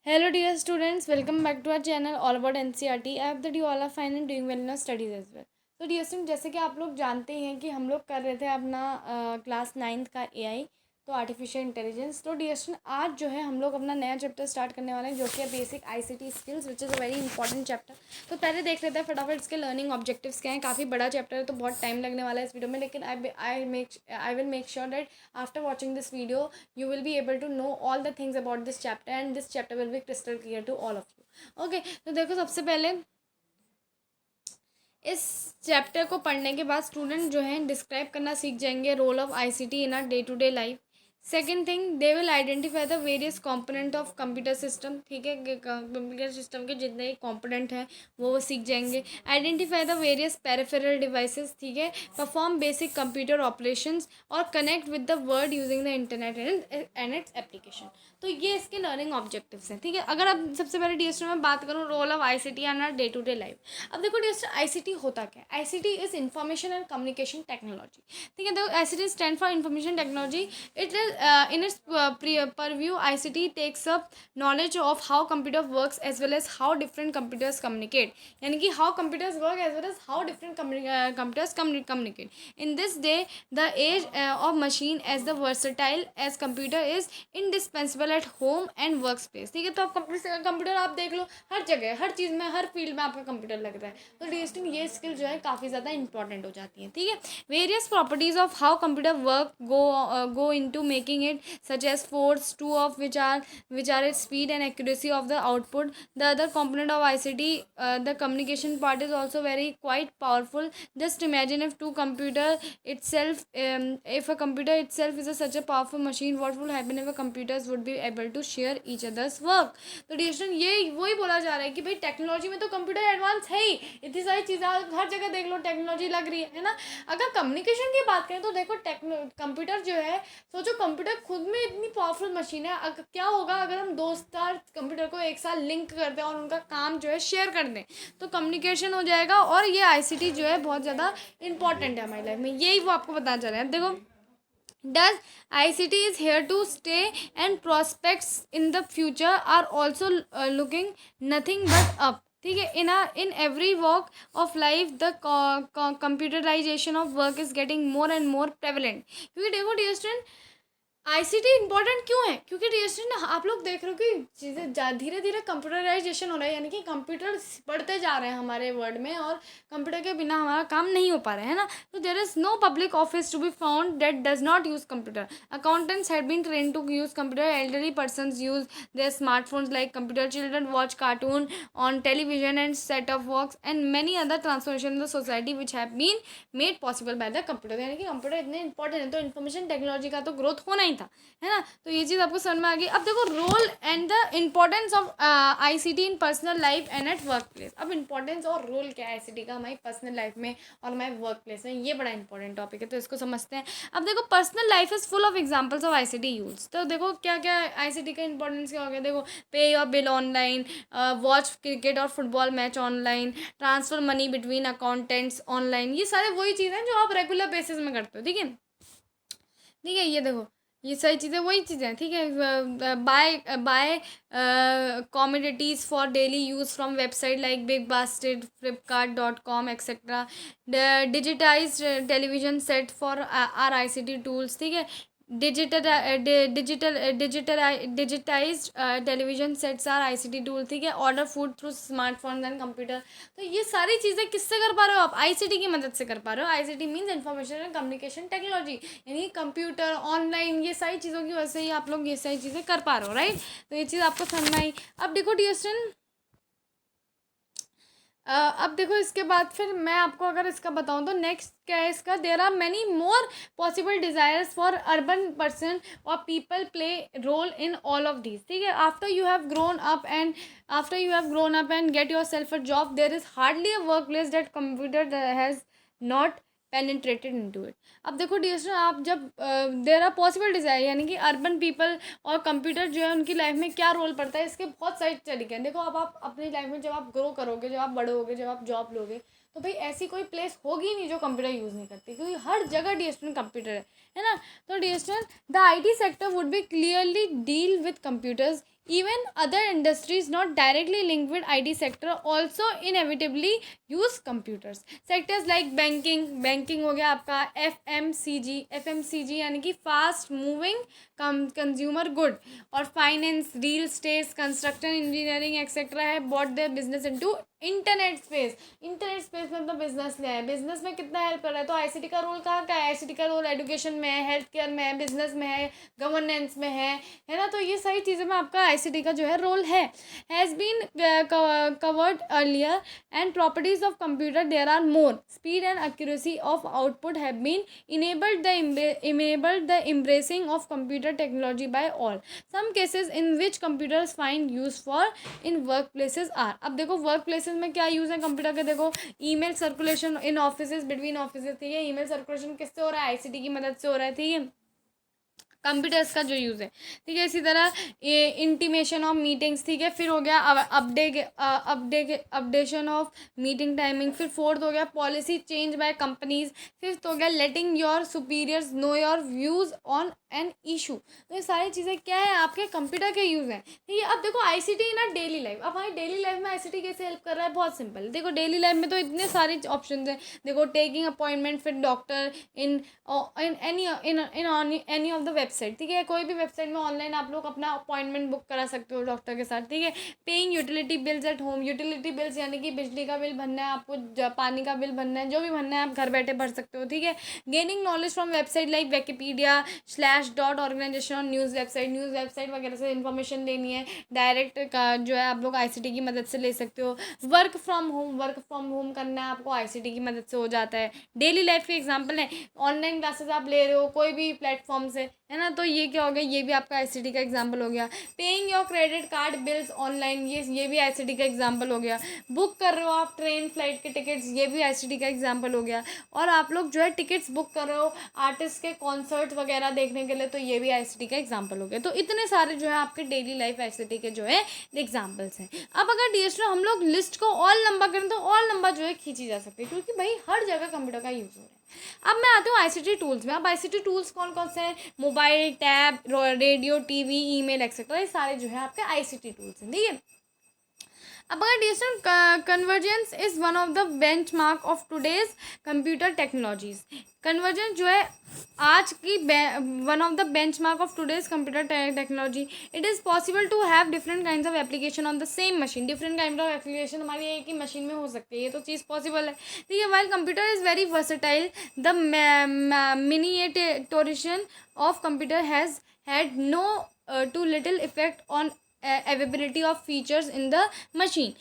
Hello dear students, welcome back to our channel all about NCERT. I hope that you all are fine and doing well in your studies as well. तो dear students, जैसे कि आप लोग जानते हैं कि हम लोग कर रहे थे अपना क्लास 9th का AI, तो आर्टिफिशियल इंटेलिजेंस। तो डियर स्टूडेंट, आज जो है हम लोग अपना नया चैप्टर स्टार्ट करने वाले हैं जो कि है basic ICT skills, which is a very important chapter. तो पहले देख लेते हैं फटाफट इसके लर्निंग ऑब्जेक्टिव्स क्या हैं। काफ़ी बड़ा चैप्टर है तो बहुत टाइम लगने वाला है इस वीडियो में, लेकिन I will make sure that after watching this video you will be able to know all the things about this chapter and this chapter will be crystal clear to all of you. Okay, तो देखो सबसे पहले इस chapter को पढ़ने के बाद student जो है डिस्क्राइब करना सीख जाएंगे role of ICT in our day to day life. Second thing, they will identify the various component of computer system. ठीक है, कंप्यूटर सिस्टम के जितने कंपोनेंट हैं वो सीख जाएंगे। Identify the various peripheral devices. ठीक है, परफॉर्म बेसिक कंप्यूटर ऑपरेशंस और connect with the world using the internet and its application. तो ये इसके लर्निंग ऑब्जेक्टिव्स हैं। ठीक है, अगर अब सबसे पहले डीएसटी में बात करूँ role of ICT in our day to day life. अब देखो डीएसटी, आईसीटी होता क्या है? ICT is information and communication technology. ठीक है, देखो ICT stand for information technology. It is in its purview, ICT takes up knowledge of how computer works as well as how different computers communicate. यानी कि how computers work as well as how different computers communicate. In this day, the age of machine as the versatile as computer is indispensable at home and workspace. ठीक है, तो आप computer आप देख लो, हर जगह हर चीज़ में हर फील्ड में आपका कंप्यूटर लगता है। तो डिस्टिंग ये स्किल जो है काफ़ी ज़्यादा इंपॉर्टेंट हो जाती है। ठीक है, various properties of how computer work go into making it, such as force, two of which are its speed and accuracy of the output. The other component of ICT, the communication part, is also very quite powerful. Just imagine if if a computer itself is such a powerful machine, what will happen if a computers would be able to share each other's work. तो distance ये वही बोला जा रहा है कि भाई technology में तो कंप्यूटर एडवांस है ही, इतनी सारी चीज़ें हर जगह देख लो टेक्नोलॉजी लग रही है ना। अगर कम्युनिकेशन की बात करें तो देखो कंप्यूटर जो है, सोचो कंप्यूटर खुद में इतनी पावरफुल मशीन है, क्या होगा अगर हम दो चार कंप्यूटर को एक साथ लिंक कर दें और उनका काम जो है शेयर कर दें, तो कम्युनिकेशन हो जाएगा। और ये आईसीटी जो है बहुत ज़्यादा इंपॉर्टेंट है हमारी लाइफ में, यही वो आपको बताना चाह रहे हैं। देखो, does ICT is here to stay and prospects in the future are also looking nothing but up. ठीक है, in every walk of life the computerization of work is getting more and more prevalent. क्योंकि देखो dear student, ICT important क्यों है? क्योंकि dear student आप लोग देख रहे हो कि चीज़ें धीरे धीरे कंप्यूटराइजेशन हो रहा है, यानी कि कंप्यूटर बढ़ते जा रहे हैं हमारे वर्ल्ड में और कंप्यूटर के बिना हमारा काम नहीं हो पा रहा है ना। तो there is no public office to be found that does not use computer. Accountants had been train to use computer, elderly persons use their smartphones like computer, children watch cartoon on television and set of works and many other transformations in the society which have been made possible by the computer. यानी कि computer इतने important है तो information technology का तो growth होना ही था, है ना। तो ये चीज़ आपको समझ में आ गई। अब देखो role and the importance of ICT in personal life and at work place. अब इंपॉर्टेंस और रोल क्या है आईसीटी का हमारी पर्सनल लाइफ में और हमारे वर्क प्लेस में, ये बड़ा इंपॉर्टेंट टॉपिक है, तो इसको समझते हैं। अब देखो, personal life is full of examples of ICT use. तो देखो क्या क्या आईसीटी का इंपॉर्टेंस क्या हो गया। देखो, pay your bill online, watch cricket और football match online, transfer money between accountants online, ये सारे वही चीज़ें हैं जो आप रेगुलर बेसिस में करते हो। ठीक है, ठीक है, ये देखो ये सारी चीज़ें वही चीज़ें हैं। ठीक है, buy commodities for daily use from website like Big Basket, Flipkart dot com etcetera. Digitise television set for our ICT tools. ठीक है, digitised television sets are ICT tool. ठीक है, order food through smartphone and computer. तो ये सारी चीज़ें किससे कर पा रहे हो आप? आईसीटी की मदद से कर पा रहे हो। ICT means information and communication technology, यानी कंप्यूटर, ऑनलाइन, ये सारी चीज़ों की वजह से ही आप लोग ये सारी चीज़ें कर पा रहे हो, राइट। तो ये चीज़ आपको समझ में आई। अब देखो डियर स्टूडेंट, अब देखो इसके बाद फिर मैं आपको अगर इसका बताऊं तो नेक्स्ट क्या है इसका, there are many more possible desires for urban person और people play role in all of these. ठीक है, after you have grown up and get your self a job, there is hardly a work place that computer has not penetrated into it. अब देखो dear student, आप जब there are possible desire, यानी कि urban people और computer जो है उनकी लाइफ में क्या रोल पड़ता है, इसके बहुत सारे तरीके हैं। देखो, अब आप अपनी लाइफ में जब आप ग्रो करोगे, जब आप बड़े होगे, जब आप जॉब लोगे, तो भाई ऐसी कोई प्लेस होगी नहीं जो कंप्यूटर यूज़ नहीं करती, क्योंकि हर जगह डियर स्टूडेंट कंप्यूटर है ना। तो dear student, the IT sector would be clearly deal with computers Even other industries not directly linked with IT sector also inevitably use computers. Sectors like banking हो गया आपका, FMCG यानी कि fast moving consumer good, और finance, real states, construction, engineering etcetera है bought their business into internet space. Internet space में अपना business ले आए, बिजनेस में कितना हेल्प कर रहा है। तो आईसीटी का रोल कहाँ का है? आईसीटी का रोल एजुकेशन में है, हेल्थ केयर में है, बिजनेस में है, गवर्नेंस में है ना। तो ये सारी चीज़ों में आपका आईसीटी का जो है रोल है। Has been covered earlier and properties of computer there are more speed and accuracy of output have been enabled the embracing of computer technology by all. Some cases in which computers find use for in workplaces are, अब देखो work places में क्या use है computer के। देखो email circulation इन offices, between offices, ठीक है। Email circulation किससे हो रहा है? आईसीटी की मदद से हो रहा है, ठीक है, कंप्यूटर्स का जो यूज़ है, ठीक है। इसी तरह इंटीमेशन ऑफ मीटिंग्स, ठीक है। फिर हो गया अपडेशन ऑफ मीटिंग टाइमिंग। फिर फोर्थ हो गया policy change by companies. Fifth हो गया लेटिंग your superiors know your views on an issue. तो ये सारी चीज़ें क्या है? आपके कंप्यूटर के यूज़ हैं, ठीक है। अब देखो आईसीटी ना डेली लाइफ, अब हमारी डेली लाइफ में आईसीटी कैसे हेल्प कर रहा है? बहुत सिंपल। देखो डेली लाइफ में तो इतने सारे ऑप्शन हैं। देखो taking appointment with doctor in any of the website, ठीक है। कोई भी वेबसाइट में ऑनलाइन आप लोग अपना अपॉइंटमेंट बुक करा सकते हो डॉक्टर के साथ, ठीक है। Paying utility bills at home, utility bills यानी कि बिजली का बिल भरना है आपको, पानी का बिल भरना है, जो भी भरना है आप घर बैठे भर सकते हो, ठीक है। Gaining knowledge from website like Wikipedia slash dot organisation, news website वगैरह से इन्फॉर्मेशन लेनी है डायरेक्ट का जो है आप लोग आईसीटी की मदद से ले सकते हो। वर्क फ्रॉम होम करना है आपको, आईसीटी की मदद से हो जाता है। डेली लाइफ के एग्जाम्पल है, ऑनलाइन क्लासेस आप ले रहे हो कोई भी प्लेटफॉर्म से, है ना। तो ये क्या हो गया? ये भी आपका आईसीटी का एग्जाम्पल हो गया। Paying your credit card bills online, ये भी आईसीटी का एग्जाम्पल हो गया। बुक कर रहे हो आप ट्रेन फ्लाइट के टिकट्स, ये भी आईसीटी का एग्जाम्पल हो गया। और आप लोग जो है टिकट्स बुक कर रहे हो आर्टिस्ट के कॉन्सर्ट वगैरह देखने के लिए, तो ये भी आईसीटी का एग्जाम्पल हो गया। तो इतने सारे जो है आपके डेली लाइफ आईसीटी के जो है एग्जाम्पल्स हैं। अब अगर डीएसटी हम लोग लिस्ट को और लंबा करें तो और लंबा जो है खींची जा सकती है, क्योंकि भाई हर जगह कंप्यूटर का यूज़ हो रहा है। अब मैं आती हूँ आईसीटी टूल्स में। अब आईसीटी टूल्स कौन कौन से हैं? Mobile, tab, radio, TV, email etcetera, ये सारे जो है आपके आईसीटी टूल्स हैं, ठीक है। अब अगर digital convergence is one of the benchmark of today's computer technologies. Convergence जो है आज की one of the benchmark of today's computer technology. It is possible to have different kinds of application on the same machine. Different kind of application हमारी एक ही machine में हो सकती है, ये तो चीज़ पॉसिबल है, ठीक है। While computer is very versatile, the miniaturisation of computer has had no too little effect on availability of features in the machine.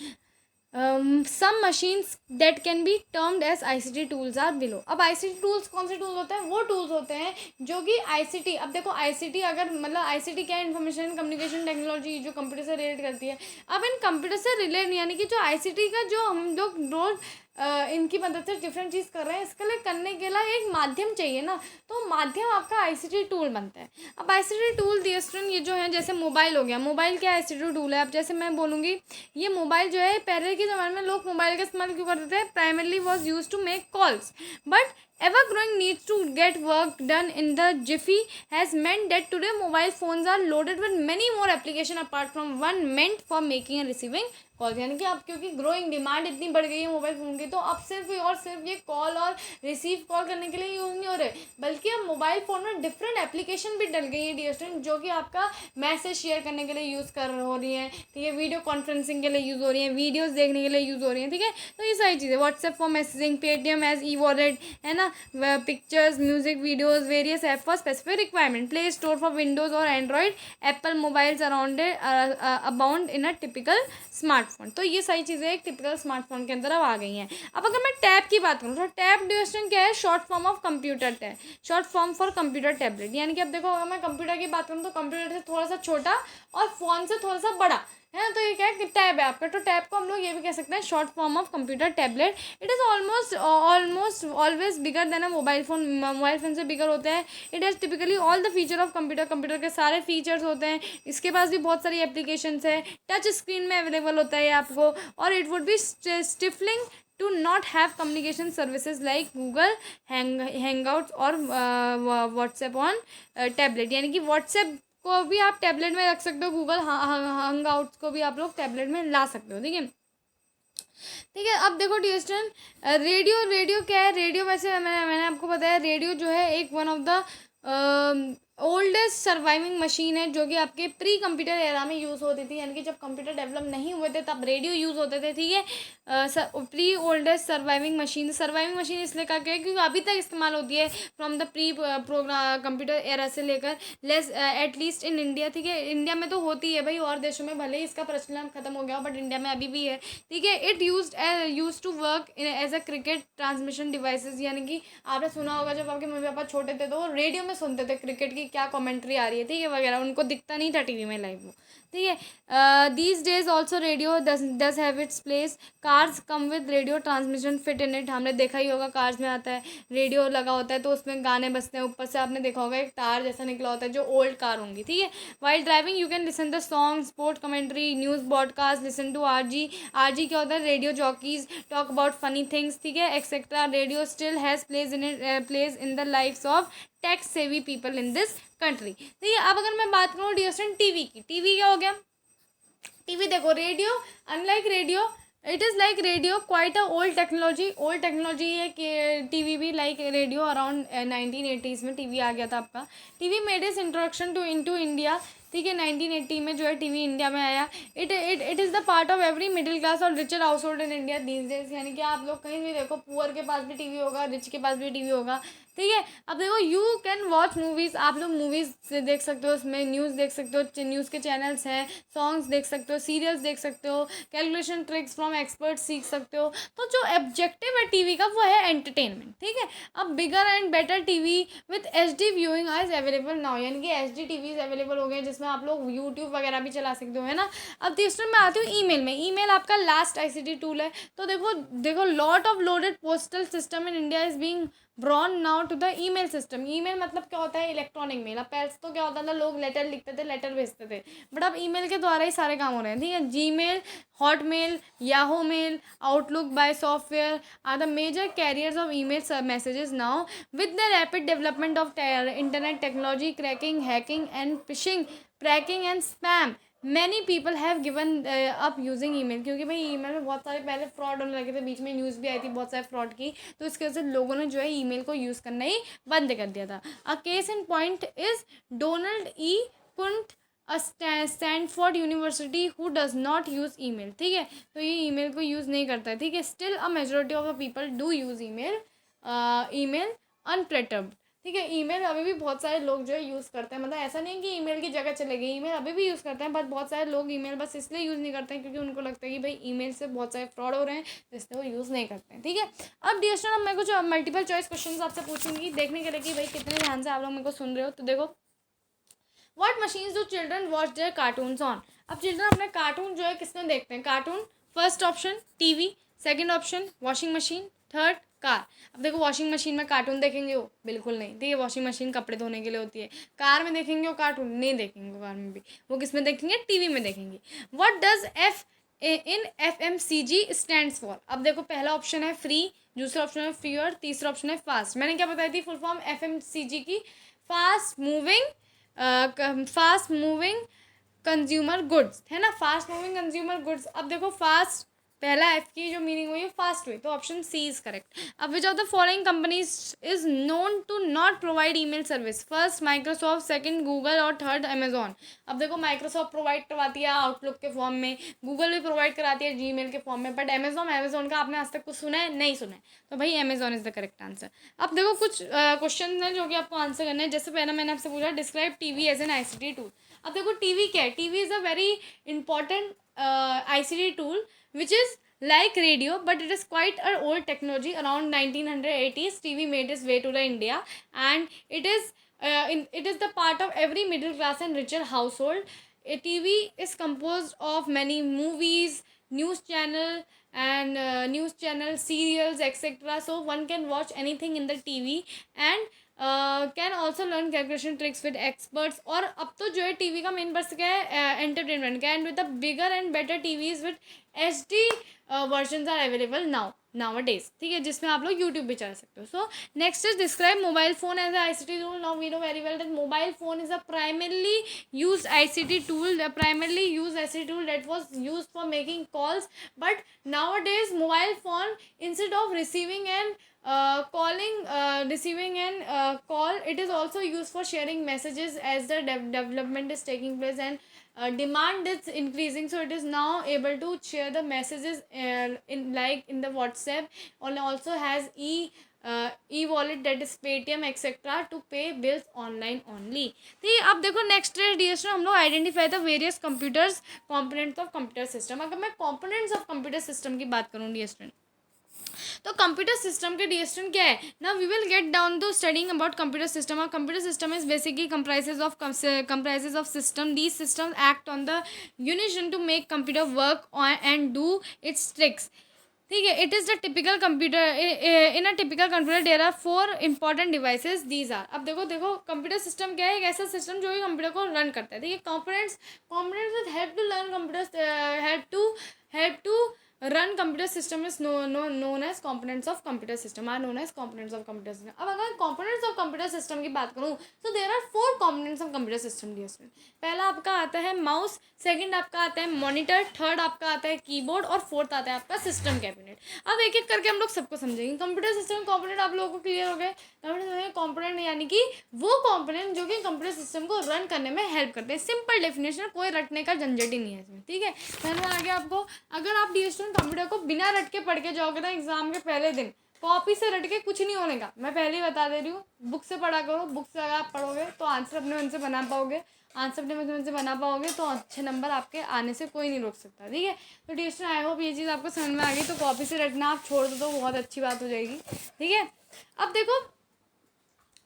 Some machines that can be termed as ICT tools are below. अब ICT tools कौन से tools होते हैं? वो tools होते हैं जो कि ICT, अब देखो ICT अगर मतलब ICT क्या है? इंफॉर्मेशन कम्युनिकेशन टेक्नोलॉजी, जो कंप्यूटर से रिलेट करती है। अब इन कंप्यूटर से रिलेट यानी कि जो ICT का जो हम लोग रोज इनकी मदद से डिफरेंट चीज़ कर रहे हैं, इसके लिए करने के लिए एक माध्यम चाहिए ना, तो माध्यम आपका आईसीटी टूल बनता है। अब आईसीटी टूल दिए स्टूडेंट ये जो है, जैसे मोबाइल हो गया, मोबाइल क्या आईसीटी टूल है? अब जैसे मैं बोलूँगी ये मोबाइल जो है, पहले के ज़माने में लोग मोबाइल का इस्तेमाल क्यों करते थे? Primarily was use to make calls, but ever growing needs to get work done in the jiffy has meant that today mobile phones are loaded with many more application apart from one meant for making and receiving call. यानी कि अब क्योंकि growing demand इतनी बढ़ गई है mobile phone की, तो अब सिर्फ और सिर्फ ये कॉल और रिसीव कॉल करने के लिए यूज़ नहीं हो रहे, बल्कि अब मोबाइल फ़ोन में डिफरेंट एप्लीकेशन भी डल गई है डियर स्टूडेंट, जो कि आपका मैसेज शेयर करने के लिए यूज़ हो रही हैं, ठीक है। वीडियो कॉन्फ्रेंसिंग के लिए यूज़ हो रही हैं, वीडियोज़ देखने के लिए यूज़ हो रही हैं, ठीक है। तो ये सारी चीज़ें, WhatsApp for messaging, Paytm as e wallet, है ना, pictures, music, videos, various app for specific requirement, play store for Windows और Android, Apple mobiles abound in a typical smartphone. तो ये सारी चीज़ें एक टिपिकल स्मार्टफोन के अंदर अब आ गई हैं। अब अगर मैं टैब की बात करूँ तो टैब ड्यूरेशन क्या है? Short form of computer tab, short form for computer tablet. यानी कि अब देखो अगर मैं कंप्यूटर की बात करूँ तो कंप्यूटर से थोड़ा सा छोटा और फ़ोन से थोड़ा सा बड़ा है ना, तो ये क्या है? टैब है आपका। तो टैब को हम लोग ये भी कह सकते हैं short form of computer tablet. It is almost always bigger than a mobile phone, mobile phone से बिगर होता है। It has typically all the feature of computer, computer के सारे फीचर्स होते हैं। इसके पास भी बहुत सारी एप्लीकेशंस है, टच स्क्रीन में अवेलेबल होता है आपको, और it would be stifling to not have communication services like Google Hangouts और WhatsApp on tablet। यानी कि WhatsApp को भी आप टैबलेट में रख सकते हो, गूगल हंग आउट्स को भी आप लोग टैबलेट में ला सकते हो, ठीक है। ठीक है, अब देखो डियर स्टूडेंट, रेडियो रेडियो क्या है? रेडियो वैसे मैंने आपको बताया, रेडियो जो है एक one of the oldest surviving machine है, जो कि आपके प्री कंप्यूटर एरा में यूज़ होती थी, यानी कि जब कंप्यूटर डेवलप नहीं हुए थे तब रेडियो यूज़ होते थे, ठीक है। प्री ओल्डेस्ट सर्वाइविंग मशीन इसलिए कहा गया क्योंकि अभी तक इस्तेमाल होती है from the pre program computer era से लेकर लेस एटलीस्ट इन इंडिया, ठीक है। इंडिया में तो होती है भाई, और देशों में भले ही इसका प्रचलन खत्म हो गया हो, बट इंडिया में अभी भी है, ठीक है। It use to work as a cricket transmission devices, यानी कि आपने सुना होगा जब आपके मम्मी पापा छोटे थे तो वो रेडियो में सुनते थे क्रिकेट की क्या कमेंट्री आ रही है, ठीक है, वगैरह, उनको दिखता नहीं था टीवी में लाइव वो, ठीक है। These days also radio does have its place. Cars come with radio transmission fit in it, हमने देखा ही होगा कार्स में आता है रेडियो लगा होता है तो उसमें गाने बजते हैं, ऊपर से आपने देखा होगा एक तार जैसा निकला होता है जो ओल्ड कार होंगी, ठीक है। While driving you can listen the song, sport commentary, news broadcast, listen to RJ क्या होता है? Radio jockeys talk about funny things, ठीक है, etcetera. Radio still has place in the lifes of tech savvy people in this country, ठीक है। अब अगर मैं बात करूँ डियर स्टूडेंट टीवी की, टीवी क्या हो गया? टीवी देखो, radio unlike radio it is like radio quite a old technology है कि टीवी भी लाइक रेडियो अराउंड 1980s में टीवी आ गया था आपका। TV made its introduction to into India, ठीक है, 1980 में जो है टीवी इंडिया में आया। It is the part of every middle class और richer household in India these days, यानी कि आप लोग कहीं भी देखो पुअर के पास भी टीवी होगा, रिच के पास भी टीवी होगा, ठीक है। अब देखो यू कैन वॉच मूवीज़, आप लोग मूवीज़ देख सकते हो, उसमें न्यूज़ देख सकते हो, न्यूज़ के चैनल्स हैं, सॉन्ग्स देख सकते हो, सीरियल्स देख सकते हो, कैलकुलेशन ट्रिक्स फ्रॉम एक्सपर्ट्स सीख सकते हो। तो जो ऑब्जेक्टिव है टीवी का वो है एंटरटेनमेंट, ठीक है। अब बिगर and better TV with HD viewing is available now, यानी कि HD टीवीज अवेलेबल हो गए जिसमें आप लोग यूट्यूब वगैरह भी चला सकते हो, है ना। अब तीसरे में आती हूँ ईमेल में। ईमेल आपका लास्ट ICT टूल है। तो देखो lot of loaded postal system in India is being drawn now to the email system. Email मतलब क्या होता है? Electronic mail. अब पहले तो क्या होता था, लोग लेटर लिखते थे, लेटर भेजते थे, बट अब ईमेल के द्वारा ही सारे काम हो रहे हैं, ठीक है। Gmail, Hotmail, Yahoo mail, Outlook by software are the major carriers of email messages now with the rapid development of internet technology, cracking, hacking and phishing, tracking and spam, many people have given up using email, क्योंकि भाई email में बहुत सारे पहले fraud होने लगे थे, बीच में न्यूज़ भी आई थी बहुत सारे फ्रॉड की, तो इसकी वजह से लोगों ने जो है ईमेल को यूज़ करना ही बंद कर दिया था। A case in point is Donald E कुंट a Stanford university who does not use email, ठीक है। तो ये ईमेल को यूज़ नहीं करता है, ठीक है। Still a majority of the people do use email unperturbed, ठीक है। ईमेल अभी भी बहुत सारे लोग जो है यूज़ करते हैं, मतलब ऐसा नहीं है कि ईमेल की जगह चले गई, ईमेल अभी भी यूज़ करते हैं, बट बहुत सारे लोग ईमेल बस इसलिए यूज़ नहीं करते हैं क्योंकि उनको लगता है कि भाई ईमेल से बहुत सारे फ्रॉड हो रहे हैं, तो इसलिए वो यूज़ नहीं करते हैं, ठीक है। अब डियर स्टूडेंट, मैं कुछ मल्टीपल चॉइस क्वेश्चन आपसे पूछूंगी, देखने के लिए कि भाई कितने ध्यान से आप लोग मेरे को सुन रहे हो। तो देखो, what machines do children watch their cartoons on? अब चिल्ड्रन अपने कार्टून जो है किसमें देखते हैं? Cartoon, first option TV, second option washing machine, third car. अब देखो, वॉशिंग मशीन में कार्टून देखेंगे वो? बिल्कुल नहीं, ठीक है। वॉशिंग मशीन कपड़े धोने के लिए होती है। कार में देखेंगे वो कार्टून? नहीं देखेंगे वो कार में भी, वो किस में देखेंगे? टीवी में देखेंगे। What does FMCG stands for? अब देखो, पहला ऑप्शन है फ्री, दूसरा ऑप्शन है फ्रीयर, तीसरा ऑप्शन है फास्ट। मैंने क्या बताई थी फुल फॉर्म FMCG की? फास्ट मूविंग कंज्यूमर गुड्स, है ना, फास्ट मूविंग कंज्यूमर गुड्स। अब देखो, फास्ट, पहला एफ की जो मीनिंग हुई है फास्ट हुई, तो ऑप्शन सी इज करेक्ट। अब which of the following companies is known to not provide email service? First Microsoft, second Google और थर्ड अमेजोन। अब देखो, माइक्रोसॉफ्ट प्रोवाइड करवाती है आउटलुक के फॉर्म में, गूगल भी प्रोवाइड कराती है जीमेल के फॉर्म में, बट अमेजोन का आपने आज तक कुछ सुना है? नहीं सुना है, तो भाई Amazon is the correct answer. अब देखो, कुछ क्वेश्चन हैं जो कि आपको आंसर करना है। जैसे पहला मैंने आपसे पूछा, describe TV as an ICT tool. अब देखो, टीवी क्या है? TV is a very important ICT tool which is like radio, but it is quite an old technology. Around 1980s TV made its way to the India, and it is the part of every middle class and richer household. A TV is composed of many movies, news channel, and news channel, serials, etc. So one can watch anything in the TV, and can also learn calculation tricks with experts. और अब तो जो है TV का main purse क्या है? Entertainment का। And with the bigger and better TVs with HD version are available now. nowadays, ठीक है, जिसमें आप लोग यूट्यूब भी चला सकते हो. So next is describe mobile phone as ICT tool. Now we know very well that mobile phone is a primarily used ICT tool, the primarily used ICT tool that was used for making calls. But nowadays mobile phone, instead of receiving and receiving an call, it is also used for sharing messages as the development is taking place, and demand is increasing, so it is now able to share the messages in like in the WhatsApp, and also has e-wallet, that is Paytm etc. to pay bills online only. ठीक है, अब देखो next dear हम लोग identify the various computers components of computer system. अगर मैं components of computer system की बात करूँ डियर, तो कंप्यूटर सिस्टम के डिस्टेंस क्या है ना. We will get down to studying about computer system. और computer system is basically comprises of system. These system act on the unison to make computer work and do its tricks. ठीक है, it is the typical computer. In a typical computer there are 4 important devices. These are, अब देखो computer system क्या है, एक ऐसा system जो कि कंप्यूटर को रन करता है. ठीक है, components help to learn computer, help to run computer system is known as components of computer system, are known as components of computer system. अब अगर components of computer system की बात करूँ तो there are 4 components of computer system. पहला आपका आता है माउस, सेकंड आपका आता है मॉनिटर, थर्ड आपका आता है कीबोर्ड, और फोर्थ आता है आपका सिस्टम कैबिनेट. अब एक एक करके हम लोग सबको समझेंगे. कंप्यूटर सिस्टम कंपोनेंट आप लोगों को क्लियर हो गए. कंप्यूटर सिस्टम कंपोनेंट यानी कि वो कंपोनेंट जो कि कंप्यूटर सिस्टम को रन करने में हेल्प करते हैं. सिंपल डेफिनेशन, कोई रटने का झंझट ही नहीं है इसमें. ठीक है, समझ में आ गया आपको. अगर आप कंप्यूटर को बिना रट के पढ़ के जाओगे ना एग्जाम के पहले दिन, कॉपी से रट के कुछ नहीं होने का. मैं पहले ही बता दे रही हूँ, बुक से पढ़ा करो. बुक से अगर आप पढ़ोगे तो आंसर अपने मन से बना पाओगे. आंसर अपने मन से बना पाओगे तो अच्छे नंबर आपके आने से कोई नहीं रोक सकता. ठीक है, तो टीचर आई होप ये चीज़ आपको समझ में आ गई. तो कॉपी से रटना आप छोड़ दो तो बहुत अच्छी बात हो जाएगी. ठीक है, अब देखो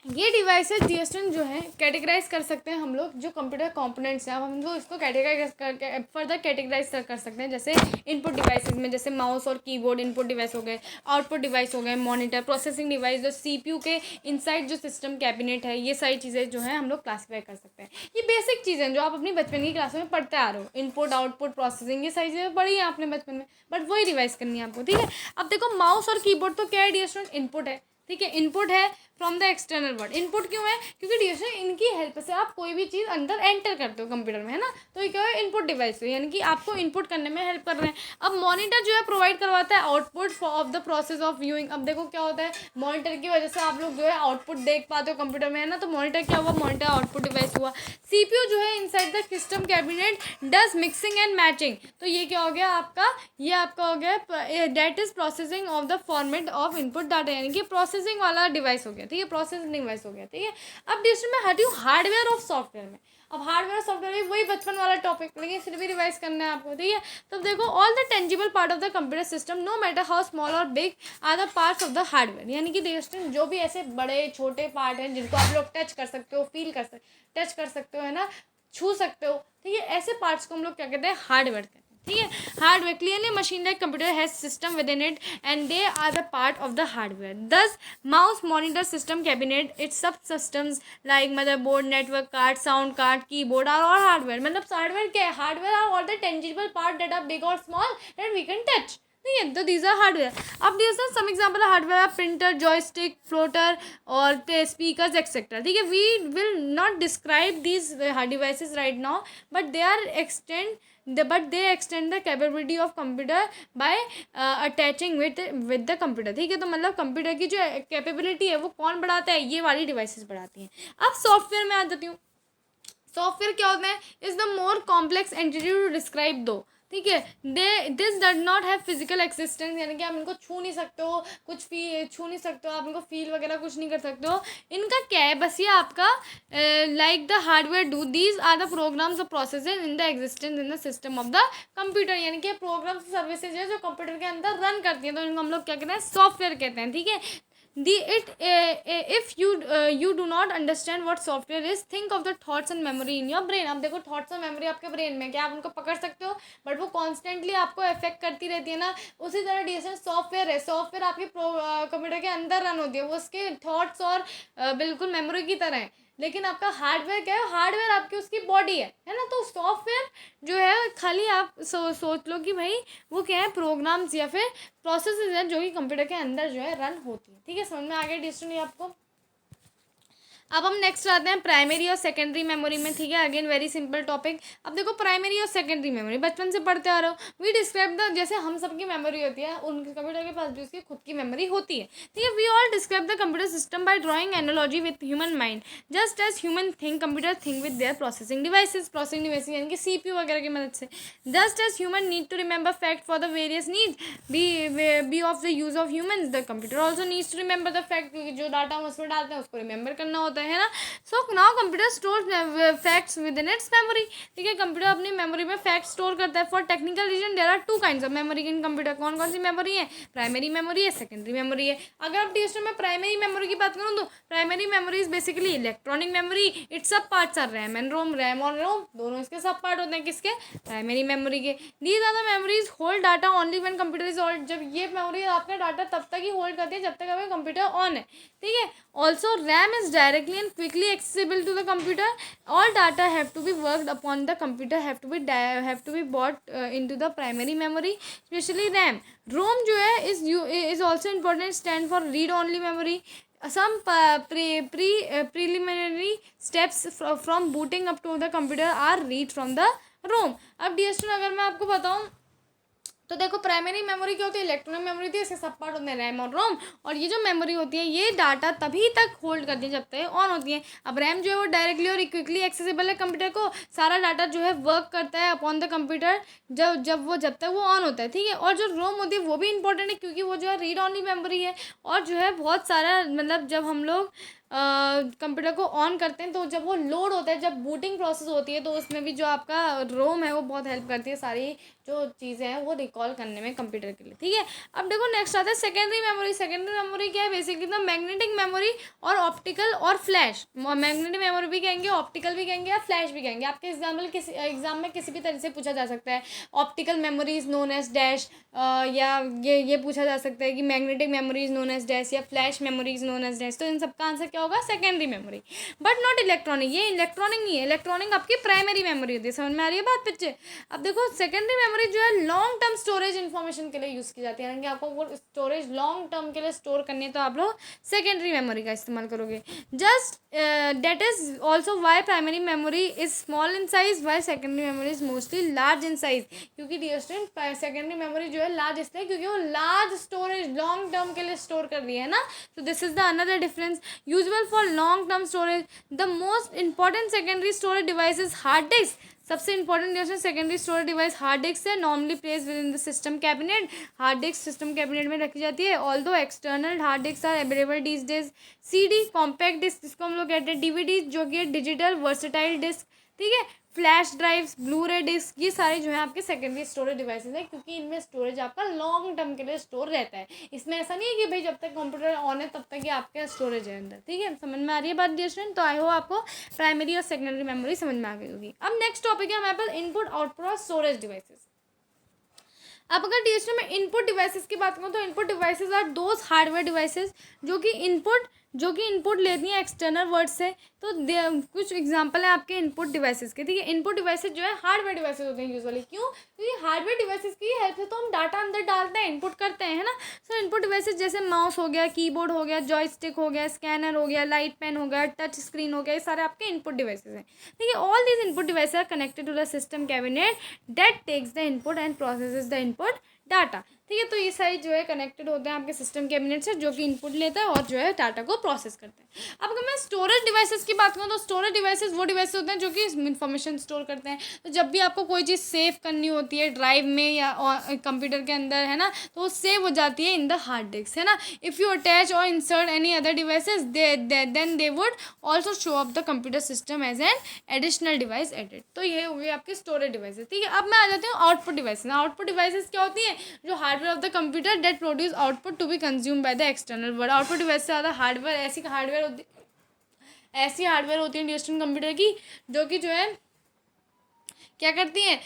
ये डिवाइसेस डीएसएन जो है कैटेगराइज कर सकते हैं हम लोग. जो कंप्यूटर कंपोनेंट्स हैं, अब हम लोग इसको कैटेगराइज करके फर्दर कैटेगराइज कर सकते हैं. जैसे इनपुट डिवाइसेस में जैसे माउस और कीबोर्ड इनपुट डिवाइस हो गए, आउटपुट डिवाइस हो गए, मॉनिटर, प्रोसेसिंग डिवाइस, जो सीपीयू के इनसाइड जो सिस्टम कैबिनेट है, ये सारी चीज़ें जो है हम लोग क्लासीफाई कर सकते हैं. ये बेसिक चीज़ें जो आप अपनी बचपन की क्लास में पढ़ते आ रहे हो, इनपुट आउटपुट प्रोसेसिंग, ये सारी चीज़ें पढ़ी है आपने बचपन में, बट वही रिवाइज करनी है आपको. ठीक है, अब देखो माउस और कीबोर्ड तो क्या है डीएसएन, इनपुट है. ठीक है, इनपुट है from the external world. Input क्यों है, क्योंकि डिवाइस इनकी हेल्प से आप कोई भी चीज़ अंदर एंटर करते हो कंप्यूटर में, है ना. तो ये क्या है, इनपुट डिवाइस है, यानी कि आपको इनपुट करने में हेल्प कर रहे हैं. अब मॉनिटर जो है प्रोवाइड करवाता है output of the process of viewing. अब देखो क्या होता है, मॉनिटर की वजह से आप लोग जो है आउटपुट देख पाते हो कंप्यूटर में, है ना. तो मॉनिटर क्या हुआ, मॉनिटर आउटपुट डिवाइस हुआ. सीपीयू जो है inside the system cabinet does mixing and matching. तो ये क्या हो गया आपका, ये आपका हो गया that is processing of the format of input data, यानी कि प्रोसेसिंग वाला डिवाइस हो गया. ठीक है, प्रोसेसिंग डिवाइस हो गया. ठीक है, अब डिस्ट्रिक्ट में हटी हूँ हार्डवेयर और सॉफ्टवेयर में. अब हार्डवेयर सॉफ्टवेयर में वही बचपन वाला टॉपिक, लेकिन फिर भी रिवाइज करना है आपको. ठीक है, तो देखो all the tangible part of the computer system no matter how small और big are the parts of the hardware. यानी कि डिस्ट्रिक्ट जो भी ऐसे बड़े छोटे पार्ट हैं जिनको आप लोग टच कर सकते हो, फील कर सकते, टच कर सकते हो, है ना, छू सकते हो. ठीक है, ऐसे पार्ट्स को हम लोग क्या कहते हैं, हार्डवेयर कहते हैं. ठीक है, hardware clearly machine like computer has system within it and they are the part of the hardware. Thus mouse, monitor, system cabinet, its sub systems like motherboard, network card, sound card, keyboard are all hardware. मतलब hardware क्या है, hardware are all the tangible part that are big और small that we can touch. ठीक है, तो these are hardware. अब these are some example hardware, printer, joystick, plotter और speakers etcetera. ठीक है, we will not describe these devices right now, but they extend the capability of computer by attaching with the computer. ठीक है, तो मतलब computer की जो capability है वो कौन बढ़ाता है, ये वाली डिवाइसेस बढ़ाती हैं. अब सॉफ्टवेयर में आ जाती हूँ. सॉफ्टवेयर क्या होता है, is the more complex entity to describe दो. ठीक है, this does not have physical existence, यानी कि आप इनको छू नहीं सकते हो, कुछ छू नहीं सकते हो, आप इनको फील वगैरह कुछ नहीं कर सकते हो. इनका क्या है, बस ये आपका like the hardware do, these are the programs और processes in the existence in the system of the computer. यानी कि प्रोग्राम्स सर्विसेज है जो कंप्यूटर के अंदर रन करती हैं, तो इनको हम लोग क्या कहते हैं, सॉफ्टवेयर कहते हैं. ठीक है, if you do not understand what software is, think of the thoughts and memory in your brain. अब देखो थॉट्स और मेमोरी आपके ब्रेन में, क्या आप उनको पकड़ सकते हो, बट वो कॉन्स्टेंटली आपको इफेक्ट करती रहती है ना. उसी तरह डीएसएन सॉफ्टवेयर है, सॉफ्टवेयर आपके कंप्यूटर के अंदर रन होती है, वो उसके थॉट्स और बिल्कुल मेमोरी की तरह है. लेकिन आपका हार्डवेयर क्या है, हार्डवेयर आपकी उसकी बॉडी है ना। तो सॉफ्टवेयर जो है खाली आप सोच लो कि भाई वो क्या है, प्रोग्राम्स या फिर प्रोसेसेस हैं जो कि कंप्यूटर के अंदर जो है रन होती है। ठीक है, समझ में आ गया डिस्टेंस आपको। अब हम नेक्स्ट आते हैं प्राइमरी और सेकेंडरी मेमोरी में। ठीक है, अगेन वेरी सिंपल टॉपिक। अब देखो प्राइमरी और सेकेंडरी मेमोरी बचपन से पढ़ते आ रहे हो। वी डिस्क्राइब द, जैसे हम सबकी मेमोरी होती है, उनके कंप्यूटर के पास भी उसकी खुद की मेमोरी होती है। ठीक है, we all describe the computer system by drawing analogy with human mind. Just as human think, computer think with their processing devices, processing devices यानी कि CPU वगैरह की मदद से। Just as human need to remember fact for the various needs be of the use of human, the computer also needs to remember the fact, क्योंकि जो data हम उसमें डालते हैं उसको रिमेंबर करना होता है ना। So now computer store facts with in its memory. ठीक है, कंप्यूटर अपनी मेमोरी में फैक्ट स्टोर करता है। For technical reason there are two kinds of memory in computer. कौन कौन सी मेमोरी है, प्राइमरी मेमोरी है, सेकेंडरी मेमोरी है। अगर आप टीएसटी में प्राइमरी मेमोरी की बात करूँ तो primary memory is basically electronic memory, its sub parts are RAM and ROM. RAM और रोम दोनों इसके सब पार्ट होते हैं, किसके, प्राइमरी मेमोरी के। These are the memories hold data only when computer is on. जब ये मेमोरी आपका डाटा तब तक ही होल्ड करती है जब तक आपका कंप्यूटर ऑन है। ठीक है, also RAM is directly and quickly accessible to the computer. All data have to be worked upon the computer, have to be brought into the primary memory, especially RAM. ROM जो है is also important, stand for read only memory. Some preliminary steps from booting up to the computer are read from the ROM. अब DST अगर मैं आपको बताऊँ तो देखो, primary memory क्या होती है, इलेक्ट्रॉनिक मेमोरी होती है, इसके सब पार्ट होते हैं रैम और रोम। और ये जो मेमोरी होती है ये डाटा तभी तक होल्ड करती है जब तक ऑन होती है। अब रैम जो है वो डायरेक्टली और क्विकली एक्सेसिबल है कंप्यूटर को, सारा डाटा जो है वर्क करता है अपॉन द कंप्यूटर जब तक वो ऑन होता है। ठीक है, और जो रोम होती है वो भी इंपॉर्टेंट है क्योंकि वो जो है रीड ऑनली मेमोरी है। और जो है बहुत सारा मतलब जब हम लोग कंप्यूटर को ऑन करते हैं तो जब वो लोड होता है, जब बूटिंग प्रोसेस होती है तो उसमें भी जो आपका रोम है वो बहुत हेल्प करती है सारी जो चीज़ें हैं वो रिकॉल करने में कंप्यूटर के लिए। ठीक है, अब देखो नेक्स्ट आता है सेकेंडरी मेमोरी। सेकेंडरी मेमोरी क्या है, बेसिकली द मैग्नेटिक मेमोरी और ऑप्टिकल और फ्लैश। मैग्नेटिक मेमोरी भी कहेंगे, ऑप्टिकल भी कहेंगे या फ्लैश भी कहेंगे। आपके एग्जाम में किसी भी तरह से पूछा जा सकता है, optical memory is known as dash, या ये पूछा जा सकता है कि magnetic memory is known as dash या flash memory is known as dash. तो इन सबका आंसर क्या होगा, secondary memory, but not electronic. ये इलेक्ट्रॉनिक नहीं है, इलेक्ट्रॉनिक आपकी प्राइमरी मेमोरी होती है। समझ में आ रही है बात बच्चे। अब देखो सेकेंडरी मेमोरी जो है लॉन्ग टर्म स्टोरेज इन्फॉर्मेशन के लिए यूज़ की जाती है, यानी कि आपको वो स्टोरेज लॉन्ग टर्म के लिए स्टोर करनी है तो आप लोग सेकेंडरी मेमोरी का इस्तेमाल करोगे। Just that is also why primary memory is small in size, why secondary memory is mostly large in size. क्योंकि डियर स्टूडेंट सेकेंडरी मेमोरी जो है लार्ज इसलिए क्योंकि वो लार्ज स्टोरेज लॉन्ग टर्म के लिए स्टोर कर रही है ना। तो this is the another difference. Usual for long term storage the most important secondary storage device is hard disk. सबसे इंपॉर्टेंट जो है secondary storage device hard disk है, normally place within the system cabinet. Hard disk system cabinet में रखी जाती है। Although external hard disk are available these days. CD compact disk जिसको हम लोग कहते हैं, DVD जो कि डिजिटल वर्सेटाइल डिस्क। ठीक है, flash drives, blu ray disc, ये सारे जो है आपके सेकेंडरी स्टोरेज डिवाइसेस हैं क्योंकि इनमें स्टोरेज आपका लॉन्ग टर्म के लिए स्टोर रहता है। इसमें ऐसा नहीं है कि भाई जब तक कंप्यूटर ऑन है तब तक ही आपका स्टोरेज है अंदर। ठीक है, समझ में आ रही है बात डियर स्टूडेंट। तो आई होप आपको प्राइमरी और सेकेंडरी मेमोरी समझ में आ गई होगी। अब नेक्स्ट टॉपिक है हमारे पास इनपुट आउटपुट और स्टोरेज डिवाइसेस। अब अगर DST में इनपुट डिवाइसेस की बात करूँ तो input devices are those hardware devices जो कि इनपुट लेती हैं एक्सटर्नल वर्ड से। तो कुछ एग्जांपल है आपके इनपुट डिवाइसेस के। ठीक है, इनपुट डिवाइसेस जो है हार्डवेयर डिवाइसेस होते हैं यूजुअली। क्यों, क्योंकि हार्डवेयर डिवाइसेस की हेल्प से तो हम डाटा अंदर डालते हैं, इनपुट करते हैं, है ना। सो इनपुट डिवाइसेस जैसे माउस हो गया, कीबोर्ड हो गया, जॉयस्टिक हो गया, स्कैनर हो गया, लाइट पेन हो गया, टच स्क्रीन हो गया, ये सारे आपके इनपुट डिवाइसेस हैं। ठीक है, all these input devices are connected to the system cabinet that takes the input and processes the input data. ठीक है, तो ये सारी जो है कनेक्टेड होते हैं आपके सिस्टम कैबिनेट से जो कि इनपुट लेता है और जो है डाटा को प्रोसेस करते हैं। अब अगर मैं स्टोरेज डिवाइसेस की बात करूँ तो स्टोरेज डिवाइसेस वो डिवाइसेस होते हैं जो कि इन्फॉर्मेशन स्टोर करते हैं। तो जब भी आपको कोई चीज़ सेव करनी होती है ड्राइव में या कंप्यूटर के अंदर, है ना, तो वो सेव हो जाती है इन द हार्ड डिस्क, है ना। If you attach or insert any other devices then they would also show up the computer system as an additional device added. तो ये हो गई आपकी स्टोरेज डिवाइसेस। ठीक है, अब मैं आ जाती हूँ आउटपुट डिवाइसेस। आउटपुट डिवाइसेस क्या होती है, जो hardware of the computer that produce output to be consume by the external world. Output device से ज़्यादा हार्डवेयर ऐसी हार्डवेयर होती है डिजिटल कंप्यूटर की जो कि जो है क्या करती हैं,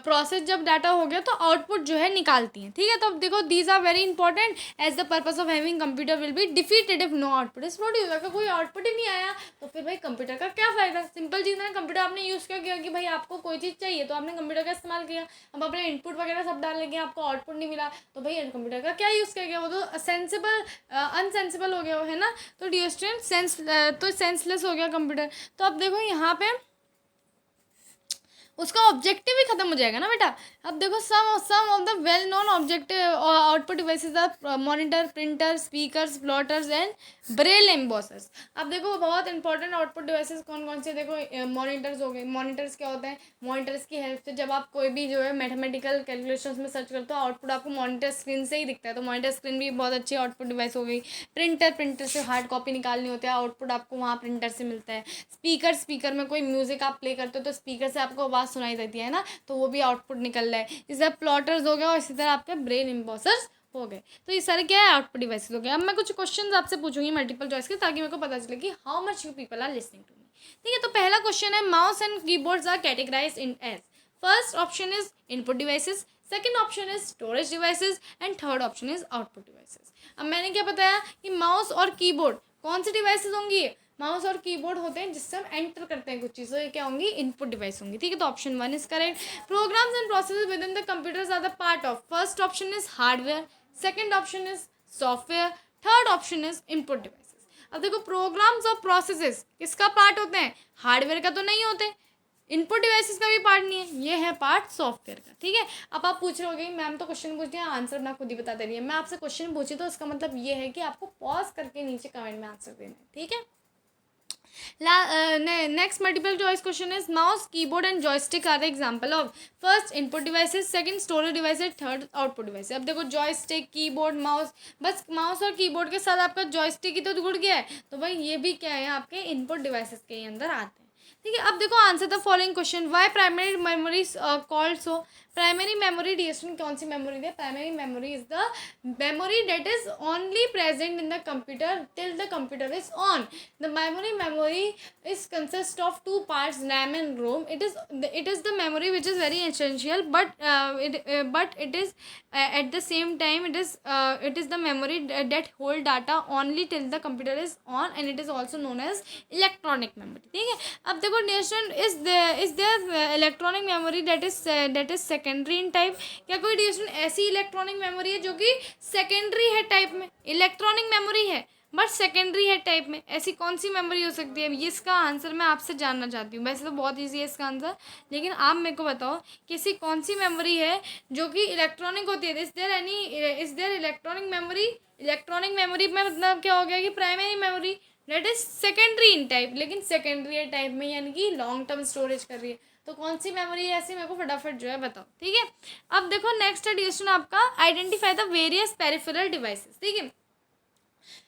प्रोसेस जब डाटा हो गया तो आउटपुट जो है निकालती हैं, ठीक है। तो अब देखो these are very important as the purpose of having computer will be defeated if no output is produce. अगर कोई आउटपुट ही नहीं आया तो फिर भाई कंप्यूटर का क्या फायदा। सिंपल चीज़ है, कंप्यूटर आपने यूज़ क्या किया कि भाई आपको कोई चीज़ चाहिए तो आपने कंप्यूटर का इस्तेमाल किया, अब अपने इनपुट वगैरह सब डाल लेंगे, आपको आउटपुट नहीं मिला तो भाई कंप्यूटर का क्या यूज़ किया गया, वो तो सेंसिबल अनसेंसिबल हो गया है ना। तो डियर स्टूडेंट तो सेंसलेस हो गया कंप्यूटर। तो अब देखो यहाँ पे उसका ऑब्जेक्टिव ही खत्म हो जाएगा ना बेटा। अब देखो some of the well known objective output devices are monitor, printer, speakers, plotters and braille embossers. अब देखो बहुत इंपॉर्टेंट आउटपुट डिवाइसेस कौन कौन से, देखो मॉनिटर्स हो गए। मॉनिटर्स क्या होते हैं, मॉनिटर्स की हेल्प से जब आप कोई भी जो है मैथमेटिकल कैलकुलेशंस में सर्च करते हो आउटपुट आपको मॉनिटर स्क्रीन से ही दिखता है, तो मॉनिटर स्क्रीन भी बहुत अच्छी आउटपुट डिवाइस हो गई। प्रिंटर से हार्ड कॉपी निकालनी होती है, आउटपुट आपको वहाँ प्रिंटर से मिलता है। स्पीकर में कोई म्यूजिक आप प्ले करते हो तो स्पीकर से आपको आवाज़ सुनाई देती है ना, तो वो भी आउटपुट निकल रहा है। इस तरह प्लॉटर्स हो गया और इसी तरह आपके ब्रेन एम्बॉसर्स हो गए। तो ये सारे क्या है, आउटपुट डिवाइसेस हो गए। अब मैं कुछ क्वेश्चन आपसे पूछूंगी मल्टीपल चॉइस के, ताकि मेरे को पता चले कि how much you people are listening to me, ठीक है। तो पहला क्वेश्चन है, mouse and keyboards are categorized in as, first option is input devices, second option is storage devices and third option is output devices. अब मैंने क्या बताया कि माउस और कीबोर्ड कौन सी डिवाइसेस होंगी, माउस और कीबोर्ड होते हैं जिससे हम एंटर करते हैं कुछ चीज़ें, ये क्या होंगी, इनपुट डिवाइस होंगी, ठीक है। तो option 1 is correct. Programs and processes within the computers are the part of, first option is hardware, second option is software, third option is input devices. अब देखो प्रोग्राम्स और प्रोसेसेस किसका part होते हैं, हार्डवेयर का तो नहीं होते, इनपुट डिवाइसेस का भी पार्ट नहीं है, ये है पार्ट सॉफ्टवेयर का, ठीक है। अब आप पूछ रहे होगे मैम तो क्वेश्चन पूछ दिया आंसर ना खुद ही बता दे रही है। मैं आपसे क्वेश्चन पूछी तो इसका मतलब ये है कि आपको पॉज करके नीचे कमेंट में आंसर देना है, ठीक है। Next multiple choice question is, mouse, keyboard and joystick are the example of, first input devices, second storage devices, third output devices। अब देखो joystick, keyboard, mouse, बस माउस और कीबोर्ड के साथ आपका जॉयस्टिक ही तो जुड़ गया है, तो भाई ये भी क्या है, आपके इनपुट डिवाइसेस के अंदर आते हैं, ठीक है। अब देखो answer the following question, why primary memory called so. Primary memory distant कौन सी मेमोरी है, primary memory is the memory that is only present in the computer till the computer is on. The memory is consist of two parts, RAM and ROM. It is the memory which is very essential, but it is at the same time it is the memory that hold data only till the computer is on, and it is also known as electronic memory, ठीक है। अब देखो nation is there electronic memory that is secondary in type। क्या कोई distant ऐसी electronic memory है जो कि सेकेंडरी है टाइप में, इलेक्ट्रॉनिक मेमोरी है बट सेकेंडरी है टाइप में, ऐसी कौन सी मेमोरी हो सकती है, ये इसका आंसर मैं आपसे जानना चाहती हूँ। वैसे तो बहुत इजी है इसका आंसर, लेकिन आप मेरे को बताओ कि ऐसी कौन सी मेमोरी है जो कि इलेक्ट्रॉनिक होती है। Is there electronic memory, electronic memory में मतलब क्या हो गया कि primary memory that is secondary in type, लेकिन सेकेंडरी है टाइप में, यानी कि लॉन्ग टर्म स्टोरेज कर रही है। तो कौन सी मेमोरी है ऐसी, मेरे को फटाफट जो है बताओ, ठीक है। अब देखो नेक्स्ट एडिशन आपका, identify the various peripheral devices, ठीक है।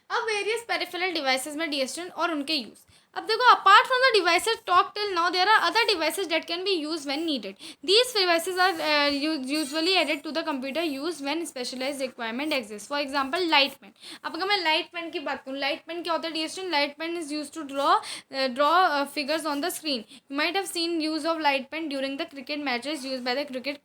अब वेरियस पेरिफेरल डिवाइसेस में डीएसएन और उनके यूज़। अब देखो apart from the devices talk till now there are other devices that can be use when needed. These devices are usually added to the computer use when specialized requirement exist. For example light pen. अब अगर मैं light pen की बात करूँ, light pen क्या होता है डीएसएन, light pen is use to draw figures on the screen. You might have seen use of light pen during the cricket matches use by the cricket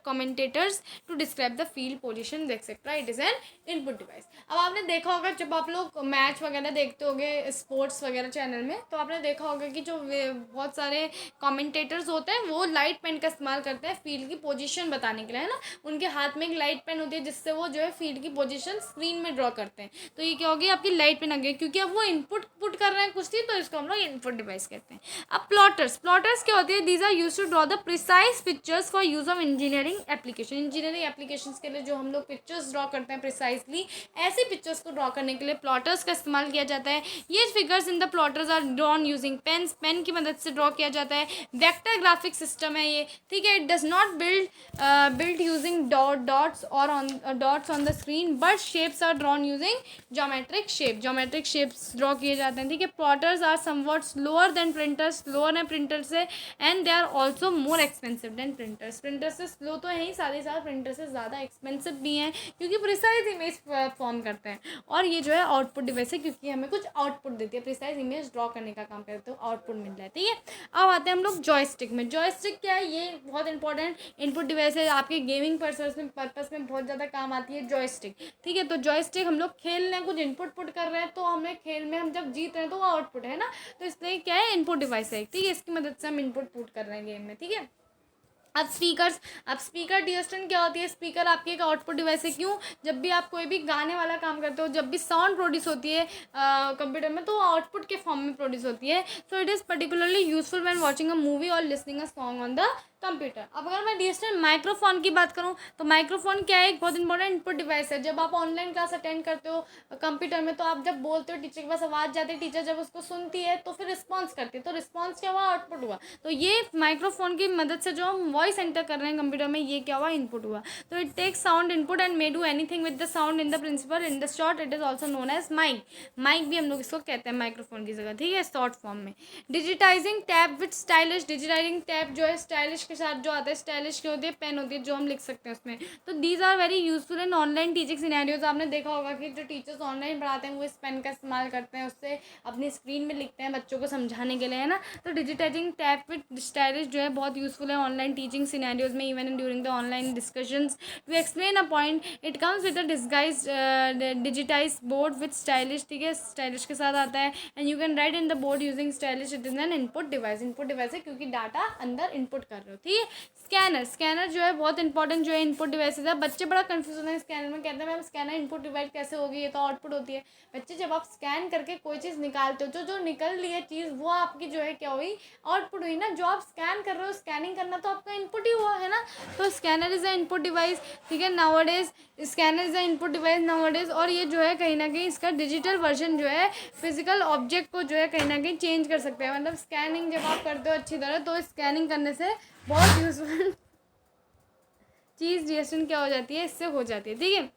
commentators to describe the field position etcetera. It is an input device. अब आपने देखा होगा जब आप लोग match वगैरह देखते होगे स्पोर्ट्स वगैरह चैनल में, तो आपने देखा होगा कि जो बहुत सारे कमेंटेटर्स होते हैं वो लाइट पेन का इस्तेमाल करते हैं फील्ड की पोजीशन बताने के लिए, है ना। उनके हाथ में एक लाइट पेन होती है जिससे वो जो है फील्ड की पोजीशन स्क्रीन में ड्रॉ करते हैं। तो ये क्या होगी, आपकी लाइट पेन आ गई, क्योंकि अब वो इनपुट पुट कर रहे हैं कुछ थी, तो इसको हम लोग इनपुट डिवाइस कहते हैं। अब प्लॉटर्स क्या होती है, these are use to draw the precise pictures for use of engineering application. Engineering application के लिए जो हम लोग पिक्चर्स ड्रॉ करते हैं प्रिसाइजली, ऐसी पिक्चर्स को ड्रॉ करने के लिए प्लॉटर्स का इस्तेमाल किया जाता है। ये figures in the plotters are drawn using pens, pen की मदद से ड्रॉ किया जाता है। वेक्टर ग्राफिक सिस्टम है ये, ठीक है। It does not build using dots on the screen, but shapes are drawn using geometric shapes draw किए जाते हैं, ठीक है। Plotters are somewhat slower than printers, slower है प्रिंटर से, and they are also more expensive than printers. Printer से slow तो है ही, साथ ही साथ प्रिंटर से ज़्यादा एक्सपेंसिव भी हैं, क्योंकि प्रिसाइज इमेज फॉर्म करते हैं। और ये जो है आउटपुट डिवाइस है, क्योंकि हमें कुछ आउटपुट देती है, प्रिसाइज इमेज ड्रॉ ड्रॉ करने का काम करते हो, आउटपुट मिल रहा है, ठीक है। अब आते हैं हम लोग जॉयस्टिक में। जॉयस्टिक क्या है, ये बहुत इंपॉर्टेंट इनपुट डिवाइस है, आपके गेमिंग पर्पस में बहुत ज़्यादा काम आती है जॉयस्टिक, ठीक है। तो जॉयस्टिक हम लोग खेल रहे हैं, कुछ इनपुट पुट कर रहे हैं, तो हमें खेल में हम जब जीत रहे हैं तो वो आउटपुट है ना, तो इसलिए क्या है, इनपुट डिवाइस है, ठीक है। इसकी मदद से हम इनपुट पुट कर रहे हैं गेम में, ठीक है। अब स्पीकर डिस्टेंस क्या होती है, स्पीकर आपकी एक आउटपुट डिवाइस है। क्यों, जब भी आप कोई भी गाने वाला काम करते हो, जब भी साउंड प्रोड्यूस होती है कंप्यूटर में, तो आउटपुट के फॉर्म में प्रोड्यूस होती है। So it is particularly useful when watching a movie और listening a song on the computer. अब अगर मैं डिजिटल माइक्रोफोन की बात करूँ, तो माइक्रोफोन क्या है, एक बहुत इंपॉर्टेंट इनपुट डिवाइस है। जब आप ऑनलाइन क्लास अटेंड करते हो कंप्यूटर में, तो आप जब बोलते हो टीचर के पास आवाज़ जाती है, टीचर जब उसको सुनती है तो फिर रिस्पॉन्स करती है, तो रिस्पॉन्स क्या हुआ, आउटपुट हुआ। तो ये माइक्रोफोन की मदद से जो हम वॉइस एंटर कर रहे हैं कंप्यूटर में, ये क्या हुआ, इनपुट हुआ। तो it takes sound input and may do anything with the sound in the principal, in the short it is also known as mic. Mic भी हम लोग इसको कहते हैं माइक्रोफोन की जगह, ठीक है, शॉर्ट फॉर्म में। Digitising tab with stylish, digitising tab जो है स्टाइलिश के साथ जो आता है, स्टाइलिश क्या होती है, पेन होती है जो हम लिख सकते हैं उसमें। तो these are very useful in online teaching scenarios. आपने देखा होगा कि जो टीचर्स ऑनलाइन पढ़ाते हैं वो इस पेन का इस्तेमाल करते हैं, उससे अपनी स्क्रीन में लिखते हैं बच्चों को समझाने के लिए, है ना। तो डिजिटाइजिंग टैब विथ स्टाइलिश जो है बहुत यूजफुल है ऑनलाइन टीचिंग सिनेरियोज में, even during the online discussions to explain a point. It comes with a disguise digitize board with stylus, ठीक है, स्टाइलिश के साथ आता है। And you can write in the board using stylus. It is an input device, input device है क्योंकि data अंदर input कर रहे हो, ठीक है। स्कैनर जो है बहुत इंपॉर्टेंट जो है इनपुट डिवाइसेज है। बच्चे बड़ा कंफ्यूज होते हैं स्कैनर में, कहते हैं मैम स्कैनर इनपुट डिवाइस कैसे होगी, ये तो आउटपुट होती है। बच्चे जब आप स्कैन करके कोई चीज़ निकालते हो, जो निकल रही है चीज़, वो आपकी जो है क्या हुई, आउटपुट हुई ना। जो आप स्कैन कर रहे हो, स्कैनिंग करना तो आपका इनपुट ही हुआ है ना। तो scanner is a input device, ठीक है, nowadays scanner is a input device nowadays. और ये जो है कहीं ना कहीं इसका डिजिटल वर्जन जो है फिजिकल ऑब्जेक्ट को जो है कहीं ना कहीं चेंज कर सकते हैं। मतलब स्कैनिंग जब आप करते हो अच्छी तरह, तो स्कैनिंग करने से बहुत यूजफुल चीज़ डीएसएल क्या हो जाती है, इससे हो जाती है, ठीक है।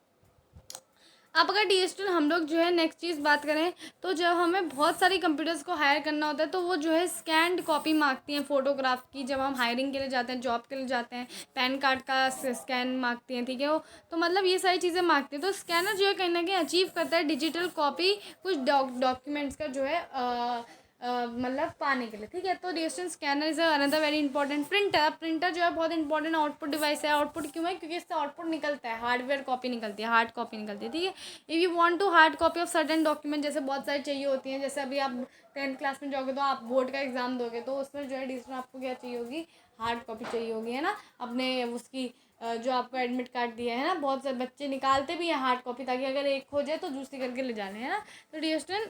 अब अगर डीएसएल हम लोग जो है नेक्स्ट चीज़ बात करें, तो जब हमें बहुत सारी कंप्यूटर्स को हायर करना होता है, तो वो जो है स्कैन्ड कॉपी मांगती हैं फोटोग्राफ की। जब हम हायरिंग के लिए जाते हैं, जॉब के लिए जाते हैं, पैन कार्ड का स्कैन मांगती हैं, ठीक है। वो तो मतलब ये सारी चीज़ें मांगती हैं। तो स्कैनर जो है कहीं ना कहीं अचीव करता है डिजिटल कॉपी कुछ डॉक्यूमेंट्स का जो है मतलब पाने के लिए, ठीक है। तो digital scanner is another very important. Printer जो है बहुत इंपॉर्टेंट आउटपुट डिवाइस है। आउटपुट क्यों है, क्योंकि इससे आउटपुट निकलता है, हार्डवेयर कॉपी निकलती है, हार्ड कॉपी निकलती है, ठीक है। If you want to hard copy of certain document, जैसे बहुत सारी चाहिए होती हैं, जैसे अभी आप 10th क्लास में जाओगे तो आप बोर्ड का एग्जाम दोगे, तो उसमें जो है डिजिटल आपको क्या चाहिए होगी, हार्ड कॉपी चाहिए होगी, है ना, अपने उसकी जो आपको एडमिट कार्ड दिया है ना। बहुत सारे बच्चे निकालते भी हैं हार्ड कॉपी, ताकि अगर एक हो जाए तो दूसरी करके ले जाने, है ना। तो डिजिटल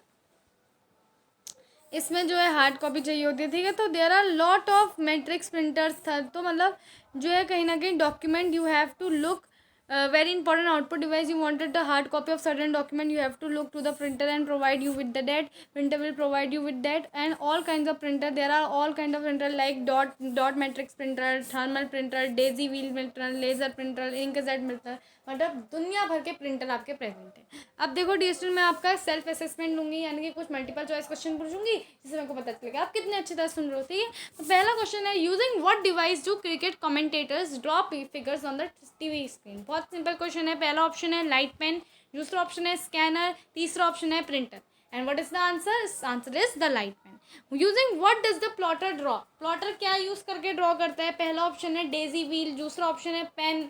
इसमें जो है हार्ड कॉपी चाहिए होती है, ठीक है। तो there are lot of matrix printers था, तो मतलब जो है कहीं ना कहीं document you have to look very important output device. You wanted a hard copy of certain document, you have to look to the printer and provide you with the that. Printer will provide you with that. And all kinds of printer, there are all kind of printer like dot matrix printer, thermal printer, daisy wheel printer, laser printer, inkjet printer, मतलब दुनिया भर के printer आपके present है। अब देखो digital में आपका सेल्फ असेसमेंट लूँगी, यानी कि कुछ मल्टीपल चॉइस क्वेश्चन पूछूंगी, जिससे मेरे को पता चलेगा आप कितने अच्छी तरह सुन रहे हो, ठीक है। तो पहला क्वेश्चन है, using what device do cricket commentators draw figures on the TV screen. बहुत सिंपल क्वेश्चन है। पहला ऑप्शन है लाइट पेन, दूसरा ऑप्शन है स्कैनर, तीसरा ऑप्शन है printer. And what is the answer, answer is the light pen. Using what does the plotter draw, plotter क्या use करके ड्रॉ करता है। पहला ऑप्शन है डेजी व्हील, दूसरा ऑप्शन है पेन,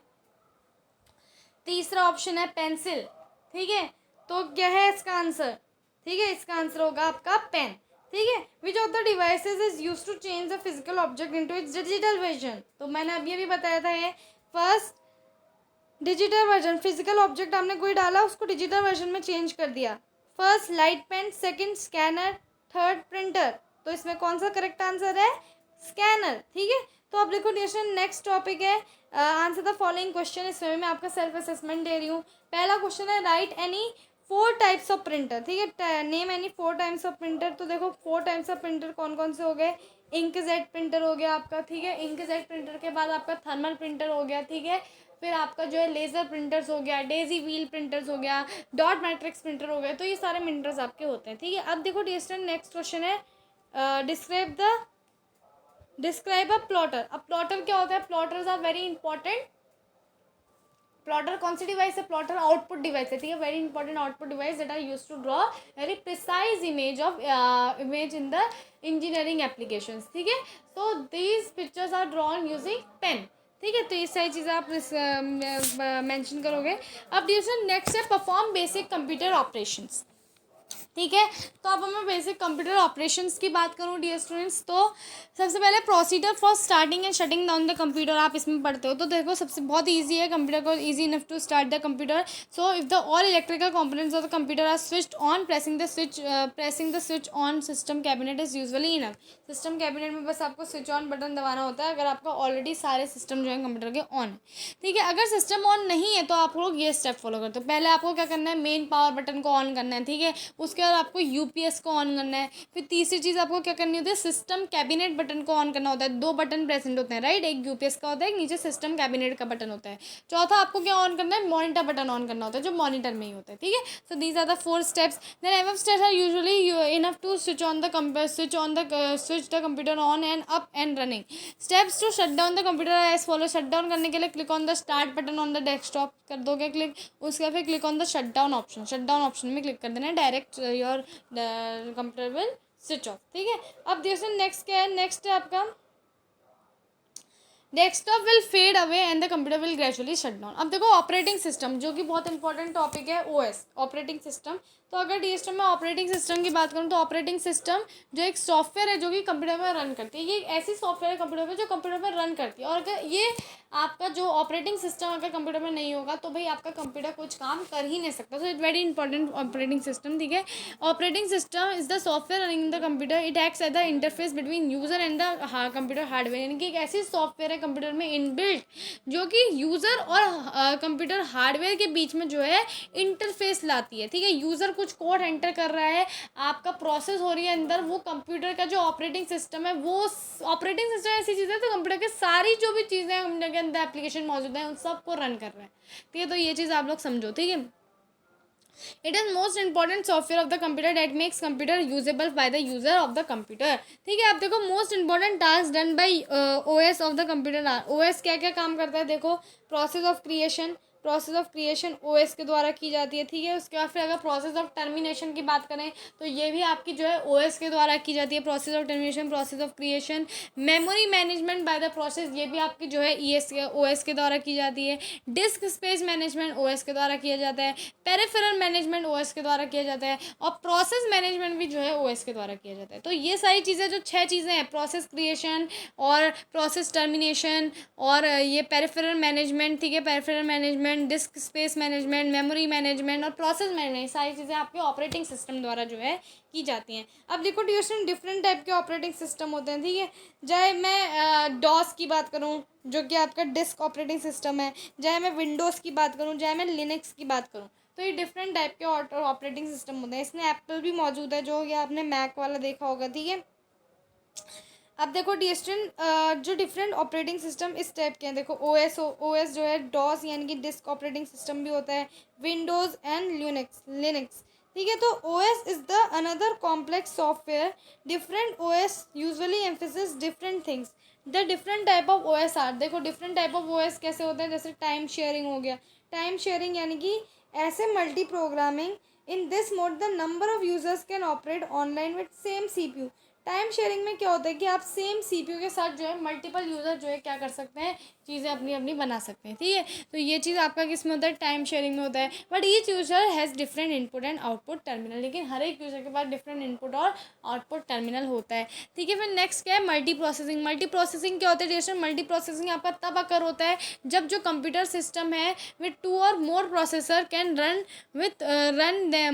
तीसरा ऑप्शन है पेंसिल, ठीक है। तो क्या है इसका आंसर, ठीक है, इसका आंसर होगा आपका पेन, ठीक है। Which of the devices is use to change the physical object into its digital version. तो मैंने अभी अभी बताया था ये first digital version, physical object आपने कोई डाला, उसको डिजिटल वर्जन में चेंज कर दिया। First light pen, second scanner, third printer. तो इसमें कौन सा करेक्ट आंसर है, स्कैनर, ठीक है। तो अब देखो नेक्स्ट टॉपिक है आंसर द फॉलोइंग क्वेश्चन। इसमें मैं आपका सेल्फ असेसमेंट दे रही हूँ। पहला क्वेश्चन है right any 4 types of printer, ठीक है, name any 4 types of printer. तो देखो 4 टाइप्स ऑफ प्रिंटर कौन कौन से हो गए, इंकजेट प्रिंटर हो गया आपका, ठीक है। इंकजेट प्रिंटर के बाद आपका थर्मल प्रिंटर हो गया, ठीक है। फिर आपका जो है लेज़र प्रिंटर्स हो गया, डेजी व्हील प्रिंटर्स हो गया, डॉट मैट्रिक्स प्रिंटर हो गया। तो ये सारे प्रिंटर्स आपके होते हैं, ठीक है। अब देखो नेक्स्ट क्वेश्चन है डिस्क्राइब अ प्लॉटर। अब प्लॉटर क्या होता है, plotters are very important plotter कौन सी डिवाइस है? प्लॉटर आउटपुट डिवाइस है, ठीक है, very important output device that are use to draw very precise image in the engineering applications, ठीक है। So these pictures are drawn using pen, ठीक है। तो ये सारी चीज़ें आप मेंशन करोगे। अब डियर नेक्स्ट है परफॉर्म बेसिक कंप्यूटर ऑपरेशंस, ठीक है। तो अब मैं बेसिक कंप्यूटर ऑपरेशंस की बात करूँ डियर स्टूडेंट्स, तो सबसे पहले procedure for starting and shutting down the computer आप इसमें पढ़ते हो। तो देखो सबसे बहुत इजी है कंप्यूटर को, easy enough to start the computer. So if the all electrical components of the computer are switched on, pressing the switch on system cabinet is usually enough. System cabinet में बस आपको switch on button दबाना होता है अगर आपका already सारे system जो है कंप्यूटर के ऑन है, ठीक है। अगर सिस्टम ऑन नहीं है तो आप लोग ये स्टेप फॉलो करते हो। पहले आपको क्या करना है, मेन पावर बटन को ऑन करना है, ठीक है। उसके बाद आपको यूपीएस को ऑन करना है। फिर तीसरी चीज़ आपको क्या करनी होती है, सिस्टम कैबिनेट बटन को ऑन करना होता है। दो बटन प्रेजेंट होते हैं, राइट, एक यूपीएस का होता है, एक नीचे सिस्टम कैबिनेट का बटन होता है। चौथा आपको क्या ऑन करना है, मॉनिटर बटन ऑन करना होता है जो मॉनिटर में ही होता है, ठीक है। So these are the 4 steps. Then above steps are usually enough to switch the computer on and up and running. Steps to shut down the computer as follow. Shut down करने के लिए click on the start button on the desktop कर दोगे click, उसके बाद फिर click on the shut down option. Shut down option में click कर देना है, direct your computer will switch off, ठीक है। अब देखो नेक्स्ट क्या है, नेक्स्ट है आपका desktop will fade away and the computer will gradually shut down. अब देखो ऑपरेटिंग सिस्टम जो कि बहुत इंपॉर्टेंट टॉपिक है, ओएस ऑपरेटिंग सिस्टम। तो अगर डीएसटम में ऑपरेटिंग सिस्टम की बात करूँ तो ऑपरेटिंग सिस्टम जो एक सॉफ्टवेयर है जो कि कंप्यूटर में रन करती है, ये एक ऐसी सॉफ्टवेयर है कंप्यूटर में जो कंप्यूटर में रन करती है। और अगर ये आपका जो ऑपरेटिंग सिस्टम अगर कंप्यूटर में नहीं होगा तो भाई आपका कंप्यूटर कुछ काम कर ही नहीं सकता। So it very important operating system, ठीक है। Operating system is the software running the computer, it acts as the interface between user and the computer hardware. यानी कि एक ऐसी सॉफ्टवेयर है कंप्यूटर में इनबिल्ट जो कि यूज़र और कंप्यूटर हार्डवेयर के बीच में जो है इंटरफेस लाती है, ठीक है। यूज़र कुछ कोड एंटर कर रहा है, आपका प्रोसेस हो रही है अंदर, वो कंप्यूटर का जो ऑपरेटिंग सिस्टम है, वो ऑपरेटिंग सिस्टम ऐसी चीज़ है तो कंप्यूटर के सारी जो भी चीज़ें कंप्यूटर के अंदर एप्लीकेशन मौजूद है उन सबको रन कर रहा है, ठीक है। तो ये चीज़ आप लोग समझो, ठीक है। It is most important software of the computer that makes computer usable by the user of the computer, ठीक है। आप देखो most important task done by OS of the computer are. OS क्या क्या काम करता है, देखो प्रोसेस ऑफ क्रिएशन ओएस के द्वारा की जाती है, ठीक है। उसके बाद फिर अगर प्रोसेस ऑफ टर्मिनेशन की बात करें तो ये भी आपकी जो है ओएस के द्वारा की जाती है, process of termination, process of creation. Memory management by the process, ये भी आपकी जो है ओएस के द्वारा की जाती है। डिस्क स्पेस मैनेजमेंट ओएस के द्वारा किया जाता है। पेरिफेरल मैनेजमेंट ओएस के द्वारा किया जाता है और प्रोसेस मैनेजमेंट भी जो है ओएस के द्वारा किया जाता है। तो ये सारी चीज़ें जो 6 चीज़ें हैं, प्रोसेस क्रिएशन और प्रोसेस टर्मिनेशन और ये पेरिफेरल मैनेजमेंट, ठीक है, peripheral management, disc space management, memory management और प्रोसेस मैनेजमेंट, सारी चीज़ें आपके ऑपरेटिंग सिस्टम द्वारा जो है की जाती हैं। अब देखो ट्यूशन डिफरेंट टाइप के ऑपरेटिंग सिस्टम होते हैं, ठीक है। चाहे मैं डॉस की बात करूँ जो कि आपका डिस्क ऑपरेटिंग सिस्टम है, चाहे मैं विंडोज़ की बात करूँ, चाहे मैं लिनक्स की बात करूँ, तो ये डिफरेंट टाइप के ऑपरेटिंग सिस्टम होते हैं। इसमें एप्पल भी मौजूद है जो कि आपने मैक वाला देखा होगा, ठीक है। अब देखो डिस्टेंट जो डिफरेंट ऑपरेटिंग सिस्टम इस टाइप के हैं, देखो ओएस जो है डॉस यानी कि डिस्क ऑपरेटिंग सिस्टम भी होता है, विंडोज़ एंड लिनक्स, ठीक है। तो OS is the another complex software. Different OS usually emphasis different things. The different type of OS are, देखो डिफरेंट टाइप ऑफ ओएस कैसे होते हैं, जैसे टाइम शेयरिंग हो गया। टाइम शेयरिंग यानी कि ऐसे multi programming in this mode the number of users can operate online with same CPU. Time sharing में क्या होता है कि आप सेम सीपीयू के साथ जो है मल्टीपल यूज़र जो है क्या कर सकते हैं, चीज़ें अपनी अपनी बना सकते हैं, ठीक है। तो ये चीज़ आपका किस में होता है, टाइम शेयरिंग में होता है। But each user has different input and output terminal, लेकिन हर एक यूज़र के पास डिफरेंट इनपुट और आउटपुट टर्मिनल होता है, ठीक है। फिर नेक्स्ट क्या है, मल्टी प्रोसेसिंग। मल्टी प्रोसेसिंग क्या होता है जैसे मल्टी प्रोसेसिंग आपका तब अकर होता है जब जो कंप्यूटर सिस्टम है with 2 or more processor can run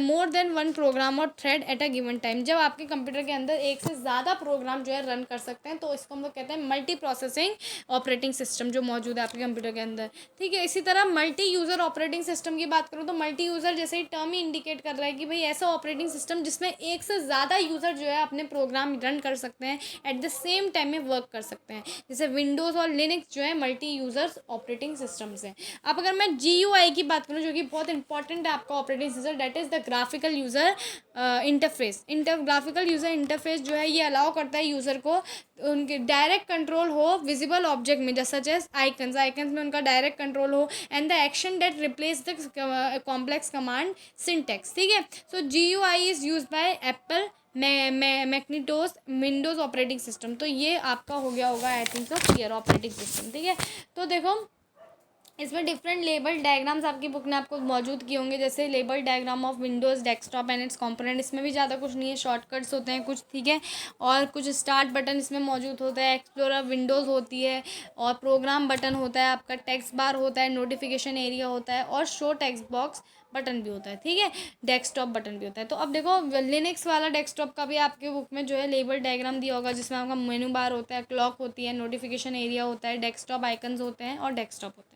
more than 1 program or thread at a given time. जब आपके कंप्यूटर के अंदर एक से ज़्यादा प्रोग्राम जो है रन कर सकते हैं तो इसको हम लोग कहते हैं मल्टी प्रोसेसिंग ऑपरेटिंग सिस्टम जो मौजूद है आपके कंप्यूटर के अंदर, ठीक है। इसी तरह मल्टी यूज़र ऑपरेटिंग सिस्टम की बात करूँ तो मल्टी यूज़र जैसे ही टर्म ही इंडिकेट कर रहा है कि भाई ऐसा ऑपरेटिंग सिस्टम जिसमें एक से ज़्यादा यूज़र जो है अपने प्रोग्राम रन कर सकते हैं, एट द सेम टाइम में वर्क कर सकते हैं। जैसे विंडोज़ और लिनक्स जो है मल्टी यूज़र्स ऑपरेटिंग सिस्टम्स हैं। अब अगर मैं GUI की बात करूँ जो कि बहुत इंपॉर्टेंट है आपका operating system, that is the graphical user interface. Graphical user interface जो है ये अलाउ करता है यूज़र को उनके डायरेक्ट कंट्रोल हो विजिबल ऑब्जेक्ट में, जैसा सच एज आइकन्स, आइकन्स में उनका डायरेक्ट कंट्रोल हो, and the action that replace the complex command syntax, ठीक है। So GUI is use by Apple Macintosh Windows operating system. तो ये आपका हो गया होगा I think so clear operating system, ठीक है। तो देखो इसमें डिफरेंट लेबल डायग्राम्स आपकी बुक में आपको मौजूद किए होंगे, जैसे label diagram of Windows desktop and it's component. इसमें भी ज़्यादा कुछ नहीं है, शॉर्टकट्स होते हैं कुछ, ठीक है, और कुछ स्टार्ट बटन इसमें मौजूद होता है, एक्सप्लोरर विंडोज़ होती है, और प्रोग्राम बटन होता है, आपका टेक्स्ट बार होता है, नोटिफिकेशन एरिया होता है, और शो टेक्स्ट बॉक्स बटन भी होता है, ठीक है, डेस्कटॉप बटन भी होता है। तो अब देखो लिनक्स वाला डेस्कटॉप का भी आपके बुक में जो है लेबल डायग्राम दिया होगा, जिसमें आपका मेनू बार होता है, क्लॉक होती है, नोटिफिकेशन एरिया होता है, डेस्कटॉप आइकन्स होते हैं, और डेस्कटॉप होता है,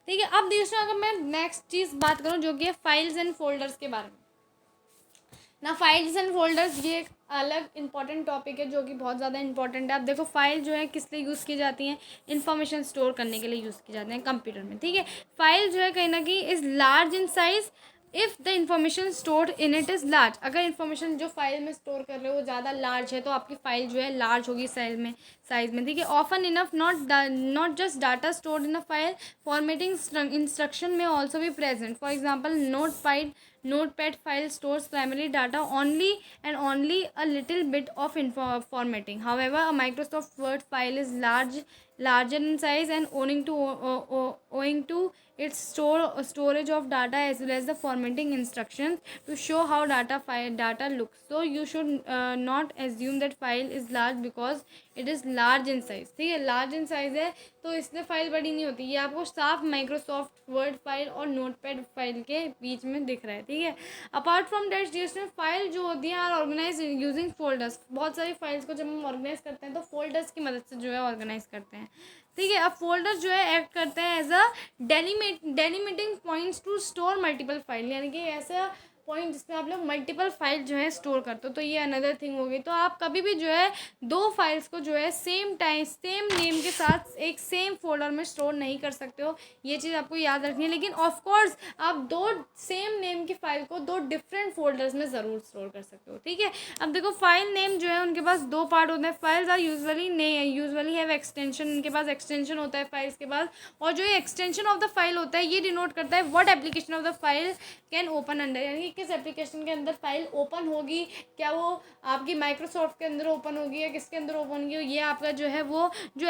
ठीक है। अब देखिए अगर मैं नेक्स्ट चीज़ बात करूँ जो कि है फाइल्स एंड फोल्डर्स के बारे में ना। फाइल्स एंड फोल्डर्स ये एक अलग इंपॉर्टेंट टॉपिक है जो कि बहुत ज़्यादा इंपॉर्टेंट है। अब देखो फाइल जो है किस लिए यूज़ की जाती हैं, इन्फॉर्मेशन स्टोर करने के लिए यूज़ की जाती हैं कंप्यूटर में, ठीक है। फाइल जो है कहीं ना कहीं is large in size if the information stored in it is large. अगर इन्फॉर्मेशन जो फाइल में स्टोर कर रहे हो वो ज़्यादा लार्ज है तो आपकी फाइल जो है लार्ज होगी साइज में, ठीक है। Often enough not just data stored in a file, formatting instruction में ऑल्सो भी present. For example Notepad file stores primary data and only a little bit of formatting. However, a Microsoft Word file is larger in size and owing to its storage of data as well as the formatting instructions to show how data looks. So you should not assume that file is large because it is large in size, ठीक है। Large in size है तो इसलिए file बड़ी नहीं होती, ये आपको साफ माइक्रोसॉफ्ट वर्ड फाइल और नोटपैड फाइल के बीच में दिख रहा है, ठीक है। अपार्ट फ्रॉम दैट जिसमें फाइल जो होती है आर ऑर्गेनाइज यूजिंग फोल्डर्स। बहुत सारी फाइल्स को जब हम ऑर्गेनाइज करते हैं तो फोल्डर्स की मदद से जो है ऑर्गेनाइज करते हैं, ठीक है। अब फोल्डर्स जो है एक्ट करते हैं as a delimiting points to store multiple file, यानी कि ऐसा पॉइंट जिसमें आप लोग मल्टीपल फाइल जो है स्टोर करते हो। तो ये अनदर थिंग होगी। तो आप कभी भी जो है दो फाइल्स को जो है सेम नेम के साथ एक सेम फोल्डर में स्टोर नहीं कर सकते हो, ये चीज़ आपको याद रखनी है। लेकिन ऑफ कोर्स आप दो सेम नेम की फाइल को दो डिफरेंट फोल्डर्स में ज़रूर स्टोर कर सकते हो, ठीक है। अब देखो फाइल नेम जो है उनके पास दो पार्ट होते हैं। Files are usually have extension, उनके पास एक्सटेंशन होता है फाइल्स के पास, और जो ये एक्सटेंशन ऑफ द फाइल होता है ये डिनोट करता है what application of the file can open under, यानी कि किस एप्लीकेशन के अंदर फाइल ओपन होगी, क्या वो आपकी माइक्रोसॉफ्ट के अंदर ओपन होगी या किसके अंदर ओपन होगी, ये आपका जो है वो जो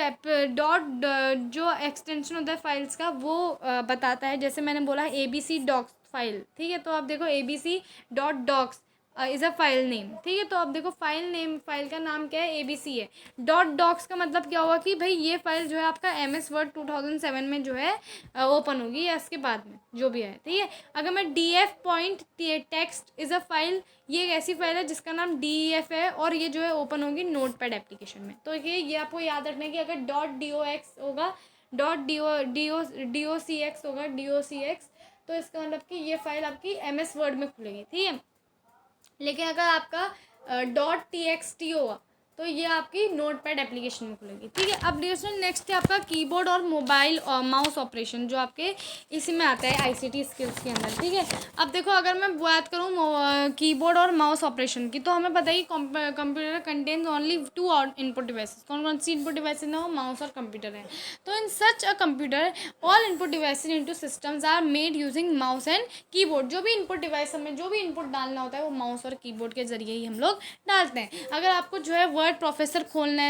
जो एक्सटेंशन होता है फाइल्स का वो बताता है। जैसे मैंने बोला ABC डॉक्स फाइल, ठीक है। तो आप देखो ABC.docs is a file name, ठीक है। तो अब देखो फाइल का नाम क्या है, ABC है। .docs का मतलब क्या हुआ कि भाई ये फाइल जो है आपका MS Word 2007 में जो है ओपन होगी या इसके बाद में जो भी है, ठीक है। अगर मैं DF.text इज़ अ फाइल, ये एक ऐसी फाइल है जिसका नाम DEF है और ये जो है ओपन होगी नोटपैड एप्लीकेशन में। तो ये आपको याद रखना है कि अगर .dox होगा .docx होगा docx, तो इसका मतलब कि ये फाइल आपकी MS Word में खुलेगी, ठीक है। लेकिन अगर आपका .txt होगा तो ये आपकी नोटपैड एप्लीकेशन में खुलेगी, ठीक है। अब डिस्कशन नेक्स्ट है आपका कीबोर्ड और मोबाइल और माउस ऑपरेशन, जो आपके इसी में आता है ICT स्किल्स के अंदर, ठीक है। अब देखो अगर मैं बात करूँ कीबोर्ड और माउस ऑपरेशन की, तो हमें पता है कि computer contains only 2 input devices. कौन कौन सी इनपुट डिवाइसेस ना, माउस और कंप्यूटर है। तो in such a computer all input devices into systems are made using mouse and keyboard. जो भी इनपुट डिवाइस हमें जो भी इनपुट डालना होता है वो माउस और कीबोर्ड के जरिए ही हम लोग डालते हैं। अगर आपको जो है वर्ड प्रोसेसर खोलना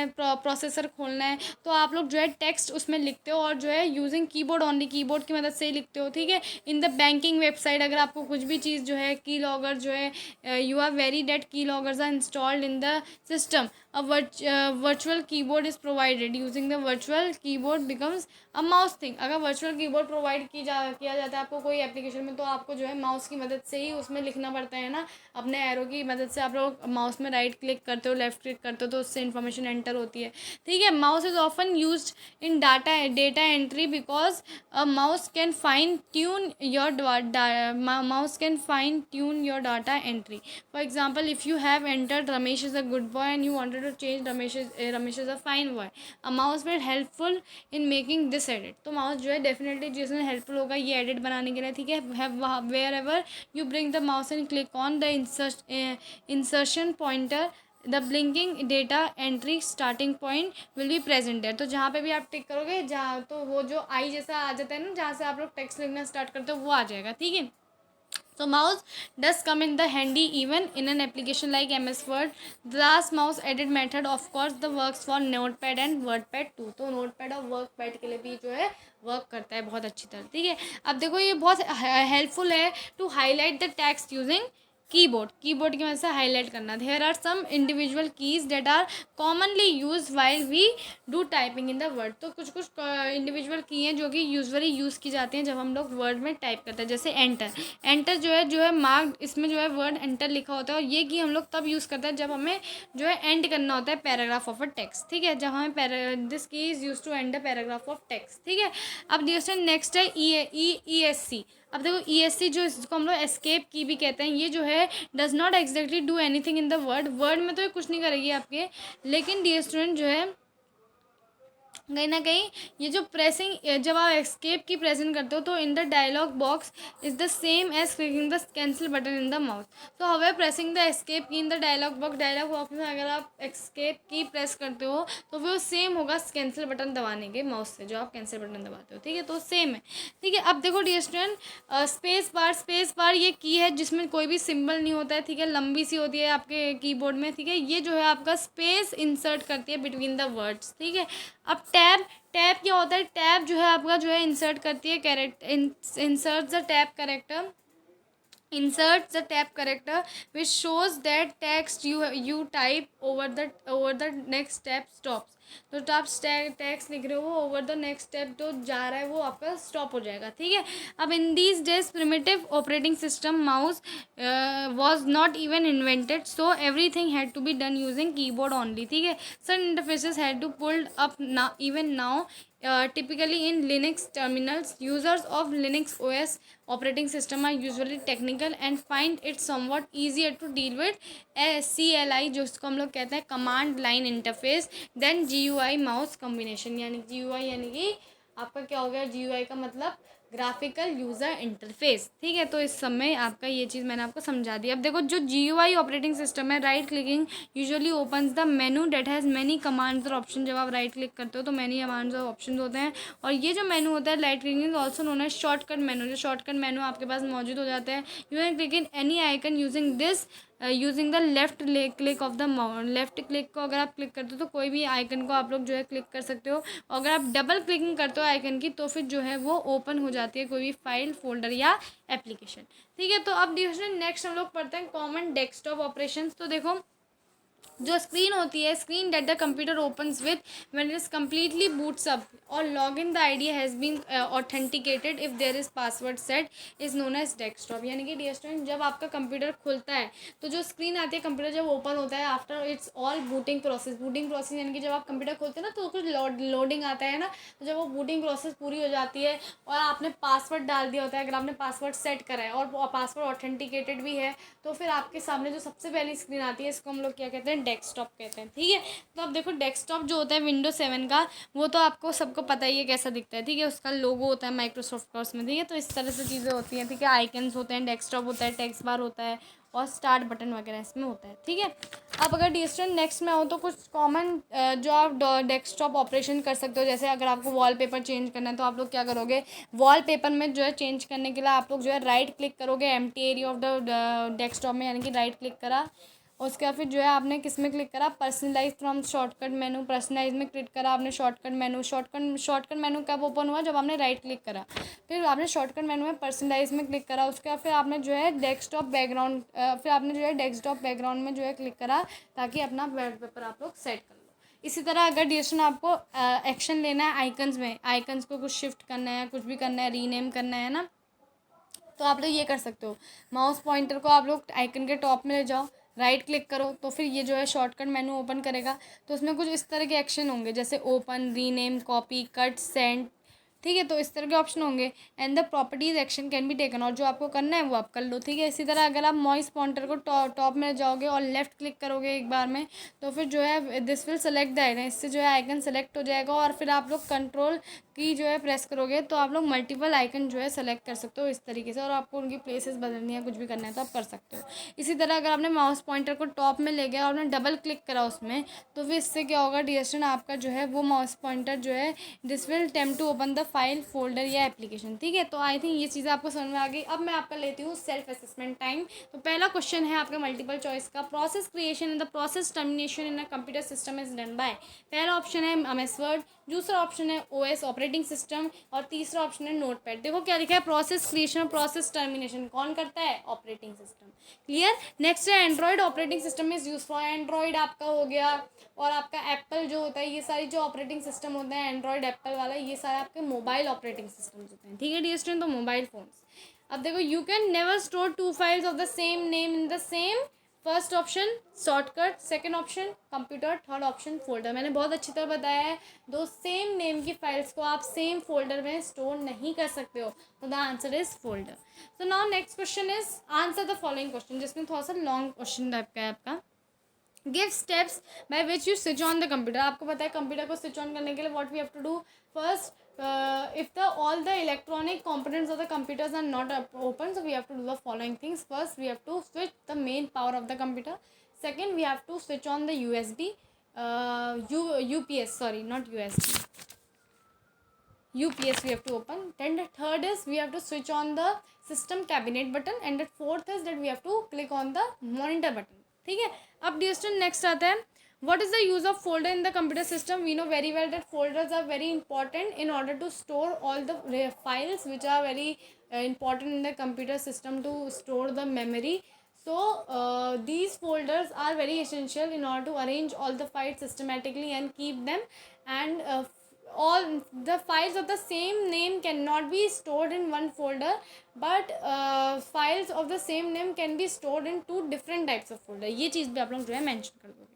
है तो आप लोग जो है टेक्स्ट उसमें लिखते हो और जो है यूजिंग कीबोर्ड ओनली, कीबोर्ड की मदद से ही लिखते हो, ठीक है। इन द बैंकिंग वेबसाइट अगर आपको कुछ भी चीज़ जो है की लॉगर जो है you are very that key loggers are installed in the system, a virtual keyboard is provided using the virtual keyboard becomes a mouse thing। अगर वर्चुअल कीबोर्ड प्रोवाइड किया जाता है आपको कोई एप्लीकेशन में, तो आपको जो है माउस की मदद से ही उसमें लिखना पड़ता है ना, अपने एरो की मदद से आप लोग माउस में राइट क्लिक करते हो, लेफ्ट क्लिक करते हो, तो उससे इन्फॉर्मेशन एंटर होती है, ठीक है। Mouse is often used in data entry because a mouse can fine tune your data entry. For example if you have entered Ramesh is a good boy and you wanted to change Ramesh is a fine boy, a mouse will helpful in making this edit। तो mouse जो है definitely जिसमें helpful होगा ये edit बनाने के लिए, ठीक है। Wherever you bring the mouse and click on the insertion pointer the blinking data entry starting point will be present है। तो जहाँ पे भी आप टिक करोगे, जहाँ तो वो जो आई जैसा आ जाता है ना, जहाँ से आप लोग टेक्स्ट लिखना स्टार्ट करते हो, वो आ जाएगा। ठीक है। So mouse does come in the handy even in an application like MS Word. The last mouse edit method of course the works for Notepad and WordPad too. तो Notepad और WordPad के लिए भी जो है वर्क करता है बहुत अच्छी तरह। ठीक है। अब देखो ये बहुत हेल्पफुल है to highlight the text using keyboard की मदद से हाईलाइट करना। There are some individual keys that are commonly use while we do typing in the word. तो कुछ कुछ इंडिविजुअल की हैं जो कि यूजुअली यूज़ की जाती हैं जब हम लोग वर्ड में टाइप करते हैं। जैसे एंटर जो है मार्क, इसमें जो है वर्ड एंटर लिखा होता है, और ये की हम लोग तब यूज़ करते हैं जब हमें जो है एंड करना होता है पैराग्राफ ऑफ अ टेक्स्ट। ठीक है। जब हमें this key is use to end the paragraph of text. ठीक है। अब नेक्स्ट है ई एस सी। अब देखो ई एस सी जो इसको हम लोग एस्केप की भी कहते हैं, ये जो है does not exactly do anything in the word में तो ये कुछ नहीं करेगी आपके, लेकिन डियर स्टूडेंट जो है कहीं ना कहीं ये जो प्रेसिंग, जब आप एस्केप की प्रेजेंट करते हो तो in the dialog box is the same as clicking the cancel button in the mouse. तो हवे प्रेसिंग द एस्केप की इन द डायलॉग बॉक्स में अगर आप एस्केप की प्रेस करते हो तो वो सेम होगा कैंसिल बटन दबाने के माउस से, जो आप कैंसिल बटन दबाते हो। ठीक है। तो सेम है। ठीक है। अब देखो डियर स्टूडेंट, स्पेस बार ये की है जिसमें कोई भी सिंबल नहीं होता है। ठीक है। लंबी सी होती है आपके कीबोर्ड में। ठीक है। ये जो है आपका स्पेस इंसर्ट करती है बिटवीन द वर्ड्स। ठीक है। अब टैब क्या होता है? टैब जो है आपका जो है इंसर्ट करती है character, insert the tab character which shows that text you type over the next step stops। तो जो आप टेक्स्ट लिख रहे हो वो ओवर द नेक्स्ट स्टेप जो जा रहा है वो आपका स्टॉप हो जाएगा। ठीक है। अब in these days primitive operating system mouse was not even invented, so everything had to be done using keyboard only। ठीक है। Some interfaces had to pulled up now, even now typically in Linux terminals, users of Linux OS operating system are usually technical and find it somewhat easier to deal with CLI, जो इसको हम लोग कहते हैं command line interface, then GUI mouse combination. यानी GUI यानी कि आपका क्या हो गया, GUI का मतलब ग्राफिकल यूज़र इंटरफेस। ठीक है। तो इस समय आपका ये चीज़ मैंने आपको समझा दी। अब देखो जो GUI ऑपरेटिंग सिस्टम है, right clicking usually opens the menu that has many commands और ऑप्शन। जब आप राइट क्लिक करते हो तो मैनी कमांड्स और ऑप्शन होते हैं, और ये जो मेनू होता है right clicking also known as shortcut menu. जो शॉर्टकट मेनू आपके पास मौजूद हो जाते हैं, you can click in any icon using this using the left click of the mouse. Left click को अगर आप क्लिक करते हो तो कोई भी आइकन को आप लोग जो है क्लिक कर सकते हो, और अगर आप डबल क्लिकिंग करते हो आइकन की तो फिर जो है वो ओपन हो जाती है कोई भी फाइल, फोल्डर या एप्लीकेशन। ठीक है। तो अब नेक्स्ट हम लोग पढ़ते हैं कॉमन डेस्कटॉप ऑपरेशंस। तो देखो जो स्क्रीन होती है, screen that the computer opens with when it is completely boots up और log in the ID has been authenticated if there is password set is known as desktop. यानी कि dear student जब आपका computer खुलता है तो जो screen आती है कंप्यूटर जब ओपन होता है after it's all booting process यानी कि जब आप कंप्यूटर खोलते हैं ना तो कुछ लोडिंग आता है ना, तो जब वो बूटिंग प्रोसेस पूरी हो जाती है और आपने पासवर्ड डाल दिया होता है, अगर आपने पासवर्ड सेट करा है और पासवर्ड ऑथेंटिकेटेड भी है, तो फिर आपके सामने जो सबसे पहली स्क्रीन आती है इसको हम लोग क्या कहते हैं, डेस्कटॉप कहते हैं। ठीक है। तो अब देखो डेस्कटॉप जो होता है विंडोज 7 का, वो तो आपको सबको पता ही है कैसा दिखता है। ठीक है। उसका लोगो होता है माइक्रोसॉफ्ट का उसमें। ठीक है। तो इस तरह से चीज़ें होती हैं। ठीक है। आइकन्स होते हैं, डेस्कटॉप होता है, टेक्स्ट बार होता है और स्टार्ट बटन वगैरह इसमें होता है। ठीक है। अब अगर डिस्टेंट नेक्स्ट में हो तो कुछ कॉमन जो आप डेस्कटॉप ऑपरेशन कर सकते हो, जैसे अगर आपको वॉलपेपर चेंज करना है तो आप लोग क्या करोगे, वॉलपेपर में जो है चेंज करने के लिए आप लोग जो है राइट क्लिक करोगे empty area of the desktop में, यानी कि राइट क्लिक करा, उसके बाद फिर जो है आपने किस में क्लिक करा, personalize from shortcut menu, personalize में क्लिक करा आपने शॉर्टकट मेनू कब ओपन हुआ, जब आपने राइट क्लिक करा, फिर आपने शॉर्टकट मेनू में पर्सनलाइज में क्लिक करा, उसके बाद फिर आपने जो है डेस्कटॉप बैकग्राउंड में जो है क्लिक करा ताकि अपना वॉलपेपर आप लोग सेट कर लो। इसी तरह अगर डिस्टेंट आपको एक्शन लेना है आइकन्स में, आइकन्स को कुछ शिफ्ट करना है, कुछ भी करना है, रीनेम करना है ना, तो आप लोग ये कर सकते हो, माउस पॉइंटर को आप लोग आइकन के टॉप में ले जाओ, राइट क्लिक करो तो फिर ये जो है शॉर्टकट मेनू ओपन करेगा। तो उसमें कुछ इस तरह के एक्शन होंगे जैसे open, rename, copy, cut, send. ठीक है। तो इस तरह के ऑप्शन होंगे and the properties action can be taken, और जो आपको करना है वो आप कर लो। ठीक है। इसी तरह अगर आप माउस पॉइंटर को टॉप में जाओगे और लेफ्ट क्लिक करोगे एक बार में तो फिर जो है this will select the icon, इससे जो है आइकन सेलेक्ट हो जाएगा और फिर आप लोग कंट्रोल की जो है प्रेस करोगे तो आप लोग मल्टीपल आइकन जो है सेलेक्ट कर सकते हो इस तरीके से, और आपको उनकी प्लेसेस बदलनी है, कुछ भी करना है तो आप कर सकते हो। इसी तरह अगर आपने माउस पॉइंटर को टॉप में ले गया और आपने डबल क्लिक करा उसमें, तो फिर इससे क्या होगा डियर स्टूडेंट, आपका जो है वो माउस पॉइंटर जो है this will attempt to open the file, folder या एप्लीकेशन। ठीक है, तो आई थिंक ये चीज़ें आपको समझ में आ गई। अब मैं आपका लेती हूँ सेल्फ असेसमेंट टाइम। तो पहला क्वेश्चन है आपका मल्टीपल चॉइस का, process creation and the process termination in a computer system is done by. पहला ऑप्शन है एमएस वर्ड, दूसरा ऑप्शन है ओएस ऑपरेटिंग सिस्टम, और तीसरा ऑप्शन है नोटपैड। देखो क्या लिखा है, प्रोसेस क्रिएशन और प्रोसेस टर्मिनेशन कौन करता है, ऑपरेटिंग सिस्टम। क्लियर। नेक्स्ट है Android operating system is use for, Android आपका हो गया, और आपका एप्पल जो होता है, ये सारी जो ऑपरेटिंग सिस्टम होते हैं एंड्रॉइड एप्पल वाला, ये सारे आपके मोबाइल ऑपरेटिंग सिस्टम्स होते हैं। ठीक है डियर स्टूडेंट, तो मोबाइल फोन्स। अब देखो, you can never store two files of the same name in the same, first option shortcut, second option computer, third option folder. मैंने बहुत अच्छी तरह बताया है, दो सेम नेम की फाइल्स को आप सेम फोल्डर में स्टोर नहीं कर सकते हो, तो the answer is folder. So now next question is answer the following question, जिसमें थोड़ा सा लॉन्ग क्वेश्चन टाइप का है आपका। Give steps by which you switch on the computer. आपको पता है कंप्यूटर को स्विच ऑन करने के लिए what we have to do, first if the all the electronic components of the computers are not open, so we have to do the following things. First we have to switch the main power of the computer, second we have to switch on the USB UPS, sorry not USB, UPS we have to open, then the third is we have to switch on the system cabinet button, and the fourth is that we have to click on the monitor button. ठीक है, अब dear student next आता है, what is the use of folder in the computer system? We know very well that folders are very important in order to store all the files which are very important in the computer system to store the memory. So these folders are very essential in order to arrange all the files systematically and keep them, and all the files of the same name cannot be stored in one folder, but files of the same name can be stored in two different types of folder। ये चीज़ भी आप लोग जो है mention कर दोगे।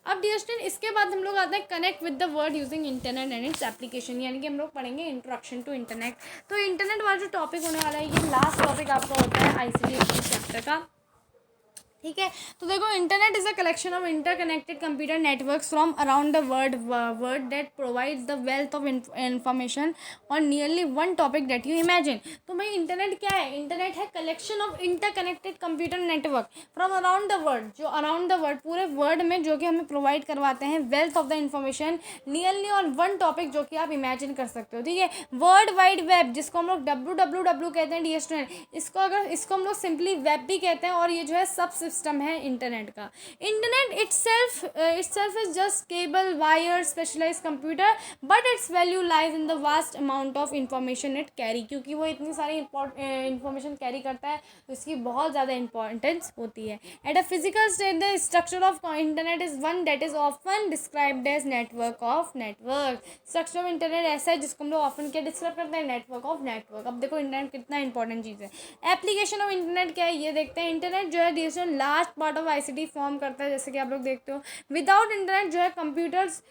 अब dear student इसके बाद हम लोग आते हैं connect with the world using internet and its application, यानी कि हम लोग पढ़ेंगे इंट्रोडक्शन टू इंटरनेट। तो इंटरनेट वाला जो टॉपिक होने वाला है, ये लास्ट टॉपिक आपका होता है आईसीटी चैप्टर का। ठीक है, तो देखो internet is a collection of interconnected computer networks from around the world that provides the wealth of information on nearly one topic that you imagine. तो भाई इंटरनेट क्या है, इंटरनेट है collection of interconnected computer network from around the world, जो around the world पूरे world में जो कि हमें प्रोवाइड करवाते हैं wealth of the information nearly on one topic, जो कि आप इमेजिन कर सकते हो। ठीक है, वर्ल्ड वाइड वेब जिसको हम लोग WWW कहते हैं डियर स्टूडेंट, इसको हम लोग सिंपली वेब भी कहते हैं, और ये जो है सब सिस्टम है इंटरनेट का। Internet itself is just cable wire specialized computer, but its value lies in the vast amount of information it carry, क्योंकि वो इतनी सारी इंफॉर्मेशन कैरी करता है तो इसकी बहुत ज़्यादा इंपॉर्टेंस होती है। At a physical state the structure of internet is one that is often described as network of network. Structure of internet ऐसा है जिसको हम लोग ऑफन क्या डिस्क्राइब करते हैं, नेटवर्क ऑफ नेटवर्क। अब देखो इंटरनेट कितना इंपॉर्टेंट चीज़ है। एप्लीकेशन ऑफ इंटरनेट क्या है ये देखते हैं। इंटरनेट जो है digital last part of ICT form करता है, जैसे कि आप लोग देखते हो। विदाउट इंटरनेट जो है computers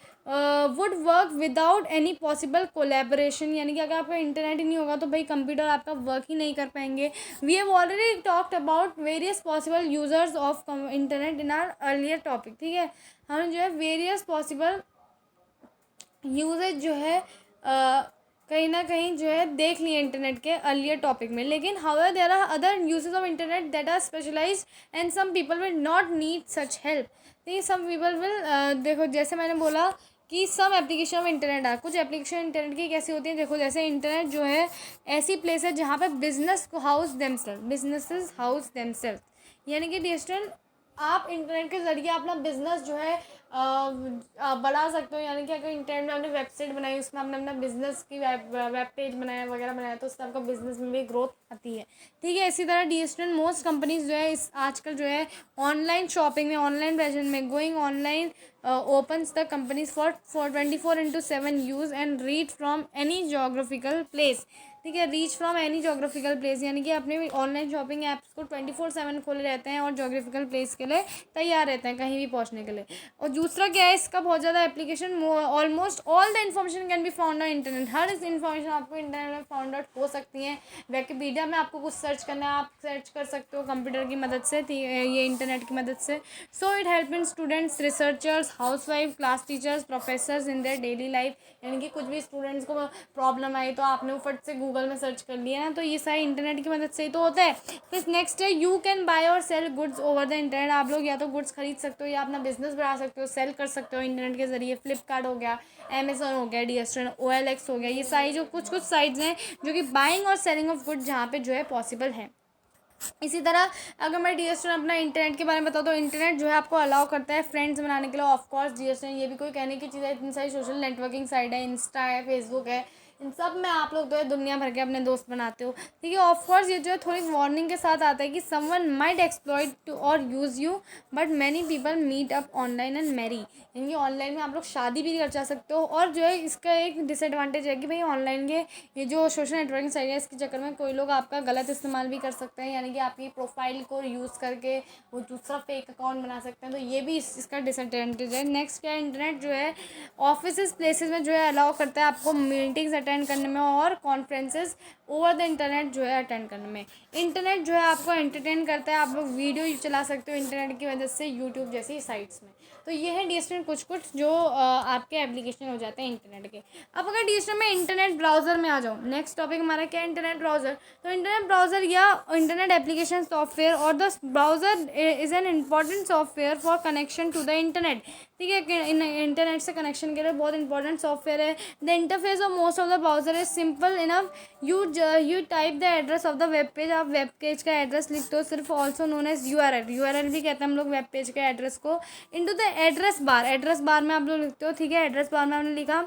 would work without any possible collaboration, यानी कि अगर आपका इंटरनेट ही नहीं होगा तो भाई कंप्यूटर आपका वर्क ही नहीं कर पाएंगे। We have already talked about various possible users of internet in our earlier topic. ठीक है, हमने जो है वेरियस पॉसिबल यूजेज जो है कहीं ना कहीं जो है देख लिए इंटरनेट के अर्लियर टॉपिक में, लेकिन however there are other uses of internet that are specialized and some people will not need such help. ठीक, सम पीपल विल देखो जैसे मैंने बोला कि सब एप्लीकेशन ऑफ इंटरनेट है, कुछ एप्लीकेशन इंटरनेट की कैसी होती है, देखो जैसे इंटरनेट जो है ऐसी प्लेस है जहाँ पे बिजनेसेस हाउस देमसेल्फ, यानी कि डियर स्टूडेंट आप इंटरनेट के ज़रिए अपना बिजनेस जो है बढ़ा सकते हो। यानी कि अगर इंटरनेट में आपने वेबसाइट बनाई, उसमें आपने अपना बिजनेस की वेब पेज बनाया वगैरह बनाया, तो उससे आपका बिजनेस में भी ग्रोथ आती है। ठीक है, इसी तरह डी स्टूडेंट मोस्ट कंपनीज जो है इस आजकल जो है ऑनलाइन शॉपिंग में, ऑनलाइन प्रेजेंट में going online opens the companies for 24/7 use and read from any geographical place। ठीक है। Reach from any geographical place, यानी कि अपने ऑनलाइन शॉपिंग ऐप्स को 24/7 खोले रहते हैं और जोग्राफिकल प्लेस के लिए तैयार रहते हैं कहीं भी पहुंचने के लिए। और दूसरा क्या है इसका, बहुत ज़्यादा application, almost all the information can be found on internet. हर इस इन्फॉर्मेशन आपको इंटरनेट में फाउंड आउट हो सकती है। विकिपीडिया में आपको कुछ सर्च करना है, आप सर्च कर सकते हो कंप्यूटर की मदद से, ये इंटरनेट की मदद से। So it help in students, researchers, housewife, class teachers, professors in their daily life. यानी कि कुछ भी स्टूडेंट्स को प्रॉब्लम आई तो आपने फट से गूगल में सर्च कर लिया ना, तो ये सारी इंटरनेट की मदद से ही तो होता है। फिर नेक्स्ट है यू कैन बाय और sell goods over the internet. आप लोग या तो गुड्स खरीद सकते हो या अपना बिजनेस बढ़ा सकते हो, सेल कर सकते हो इंटरनेट के जरिए। फ्लिपकार्ट हो गया, अमेजोन हो गया, डीएसट्रेन, OLX हो गया, ये सारी जो कुछ कुछ साइट्स हैं जो कि बाइंग और सेलिंग ऑफ गुड जहाँ पे जो है पॉसिबल है। इसी तरह अगर मैं डीएसएन अपना इंटरनेट के बारे में बताऊँ तो इंटरनेट जो है आपको अलाउ करता है फ्रेंड्स बनाने के लिए। ऑफ कोर्स डीएसएन ये भी कोई कहने की चीज़ है, इतनी सारी सोशल नेटवर्किंग साइट है, इंस्टा है, फेसबुक है, इन सब में आप लोग जो है दुनिया भर के अपने दोस्त बनाते हो, ठीक है। ऑफ कोर्स ये जो है थोड़ी वार्निंग के साथ आता है कि समवन माइट एक्सप्लॉइट टू और use you, but many people meet up online and marry. यानी कि ऑनलाइन में आप लोग शादी भी कर जा सकते हो। और जो है इसका एक डिसएडवांटेज है कि भाई ऑनलाइन के ये जो सोशल नेटवर्किंग साइट है इसके चक्कर में कोई लोग आपका गलत इस्तेमाल भी कर सकते हैं, यानी कि आपकी प्रोफाइल को यूज़ करके वो दूसरा फेक अकाउंट बना सकते हैं, तो ये भी इसका डिसएडवांटेज है। नेक्स्ट क्या है, इंटरनेट जो है ऑफिस प्लेसेस में जो है अलाउ करता है आपको मीटिंग्स अटेंड करने में और कॉन्फ्रेंसेस ओवर द इंटरनेट जो है अटेंड करने में। इंटरनेट जो है आपको एंटरटेन करता है, आप लोग वीडियो चला सकते हो इंटरनेट की वजह से यूट्यूब जैसी साइट्स में। तो ये है डीएसएन कुछ कुछ जो आपके एप्लीकेशन हो जाते हैं इंटरनेट के। अब अगर डीएसएन में इंटरनेट ब्राउज़र में आ जाओ, नेक्स्ट टॉपिक हमारा क्या है, इंटरनेट ब्राउज़र। तो इंटरनेट ब्राउज़र या इंटरनेट एप्लीकेशन सॉफ्टवेयर और the browser is an important software for connection to the internet, ठीक है। इंटरनेट से कनेक्शन के लिए बहुत इंपॉर्टेंट सॉफ्टवेयर है। The interface of most of the browser is simple enough. You type the address of the web page, आप web page का address लिखते हो सिर्फ, ऑल्सो नोन एज यूआरएल भी कहते हैं हम लोग वेब पेज के एड्रेस को। इनटू द एड्रेस बार में आप लोग लिखते हो, ठीक है। एड्रेस बार में हमने लिखा,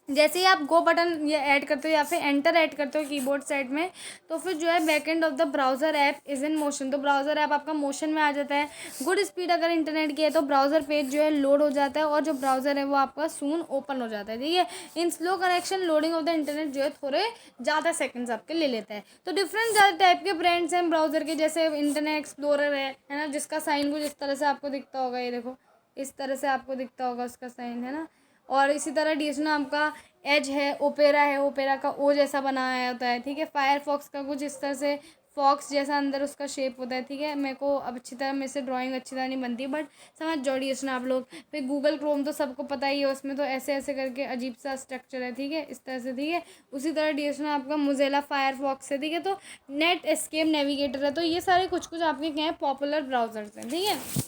जैसे ही आप गो बटन ये ऐड करते हो या फिर एंटर ऐड करते हो कीबोर्ड साइड में, तो फिर जो है backend of the browser app is in motion, तो ब्राउज़र ऐप आपका मोशन में आ जाता है। गुड स्पीड अगर इंटरनेट की है तो ब्राउज़र पेज जो है लोड हो जाता है और जो ब्राउज़र है वो आपका सून ओपन हो जाता है, ठीक है। In slow connection loading of the internet जो है थोड़े ज़्यादा सेकेंड्स आपके ले लेता है। तो डिफरेंट ज़्यादा टाइप के ब्रांड्स हैं ब्राउज़र के, जैसे इंटरनेट एक्सप्लोरर है ना, जिसका साइन कुछ इस तरह से आपको दिखता होगा, ये देखो इस तरह से आपको दिखता होगा उसका साइन, है ना। और इसी तरह डीएसएन आपका एज है, ओपेरा है, ओपेरा का ओ जैसा बनाया होता है, ठीक है। फायरफॉक्स का कुछ इस तरह से फॉक्स जैसा अंदर उसका शेप होता है, ठीक है। मेरे को अब अच्छी तरह, मेरे से ड्राइंग अच्छी तरह नहीं बनती, बट समझ जाओ डीएसएन आप लोग। फिर गूगल क्रोम तो सबको पता ही है, उसमें तो ऐसे ऐसे करके अजीब सा स्ट्रक्चर है, ठीक है, इस तरह से, ठीक है। उसी तरह डीएसएन आपका मोज़िला फायरफॉक्स है, ठीक है। तो नेट एस्केप नेविगेटर है। तो ये सारे कुछ कुछ आपके क्या है पॉपुलर ब्राउज़र्स हैं, ठीक है।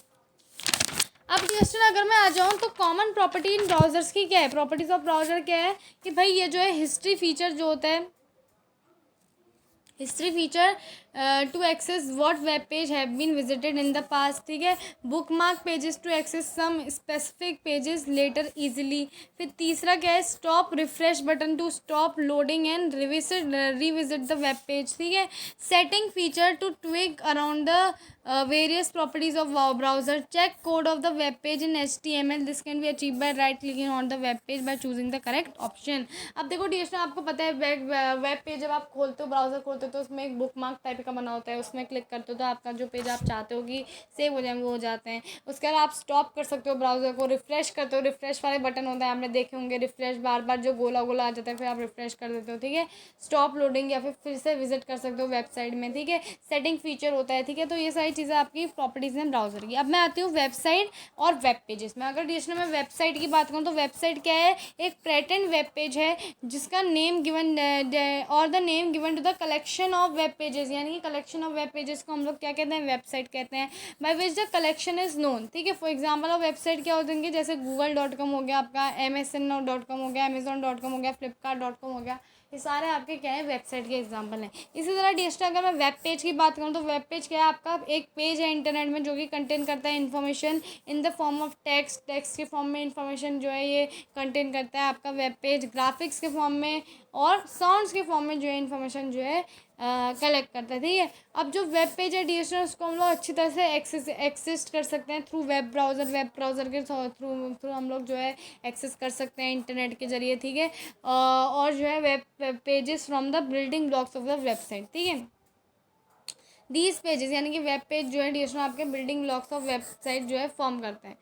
अब डीएसएन अगर मैं आ जाऊँ तो कॉमन प्रॉपर्टी इन ब्राउज़र्स की क्या है, प्रॉपर्टीज़ ऑफ ब्राउज़र क्या है कि भाई ये जो है हिस्ट्री फीचर जो होता है, history feature to access what web page have been visited in the past, ठीक है। Bookmark pages to access some specific pages later easily. फिर तीसरा क्या है, stop refresh button to stop loading and revisit the web page, ठीक है। Setting feature to tweak around the various properties of browser. Check code of the web page in HTML. This can be achieved by right clicking on the web page by choosing the correct option. अब देखो DSN आपको पता है web page जब आप खोलते हो, browser खोलते हो, तो उसमें एक बुक मार्क टाइप का बना होता है, उसमें क्लिक करते हो तो आपका जो पेज आप चाहते हो कि सेव हो जाए वो हो जाते हैं। उसके बाद आप स्टॉप कर सकते हो ब्राउज़र को, रिफ्रेश करते हो, रिफ्रेश वाले बटन होता है, आपने देखे होंगे रिफ्रेश, बार बार जो गोला गोला आ जाता है फिर आप रिफ्रेश कर देते हो, ठीक है। स्टॉप लोडिंग, या फिर से विजिट कर सकते हो वेबसाइट में, ठीक है। सेटिंग फीचर होता है, ठीक है। तो ये सारी चीज़ें आपकी प्रॉपर्टीज़ हैं ब्राउज़र की। अब मैं आती हूँ वेबसाइट और वेब पेजेस में। अगर डीएसएन में वेबसाइट की बात करूँ तो वेबसाइट क्या है, एक पेटेंट वेब पेज है जिसका नेम गिवन और the name given to the collection of web pages, यानी कि कलेक्शन ऑफ वेब पेजेस को हम लोग क्या कहते हैं, वेबसाइट कहते हैं, by which the collection is known, ठीक है। फॉर एग्जाम्पल ऑफ वेबसाइट क्या होते हैं, जैसे google.com हो गया आपका, MSN.com हो गया, Amazon.com हो गया, Flipkart.com हो गया, ये सारे आपके क्या है वेबसाइट के एग्जांपल हैं। इसी तरह डीएसएन अगर मैं वेब पेज की बात करूँ तो वेब पेज क्या है, आपका एक पेज है इंटरनेट में जो कि कंटेन करता है information in the form of text के फॉर्म में इन्फॉर्मेशन जो है ये कंटेन करता है आपका वेब पेज। ग्राफिक्स के फॉर्म में और साउंड्स के फॉर्म में जो है इन्फॉर्मेशन जो है कलेक्ट करता है, ठीक है। अब जो वेब पेज है डियर स्टूडेंट, उसको हम लोग अच्छी तरह से एक्सेस कर सकते हैं थ्रू वेब ब्राउज़र के थ्रू थ्रू हम लोग जो है एक्सेस कर सकते हैं इंटरनेट के ज़रिए, ठीक है। और जो है web pages from the building blocks of the website, ठीक है। दीज पेजेस यानी कि वेब पेज जो है डियर आपके बिल्डिंग ब्लॉक्स ऑफ वेबसाइट जो है फॉर्म करते हैं।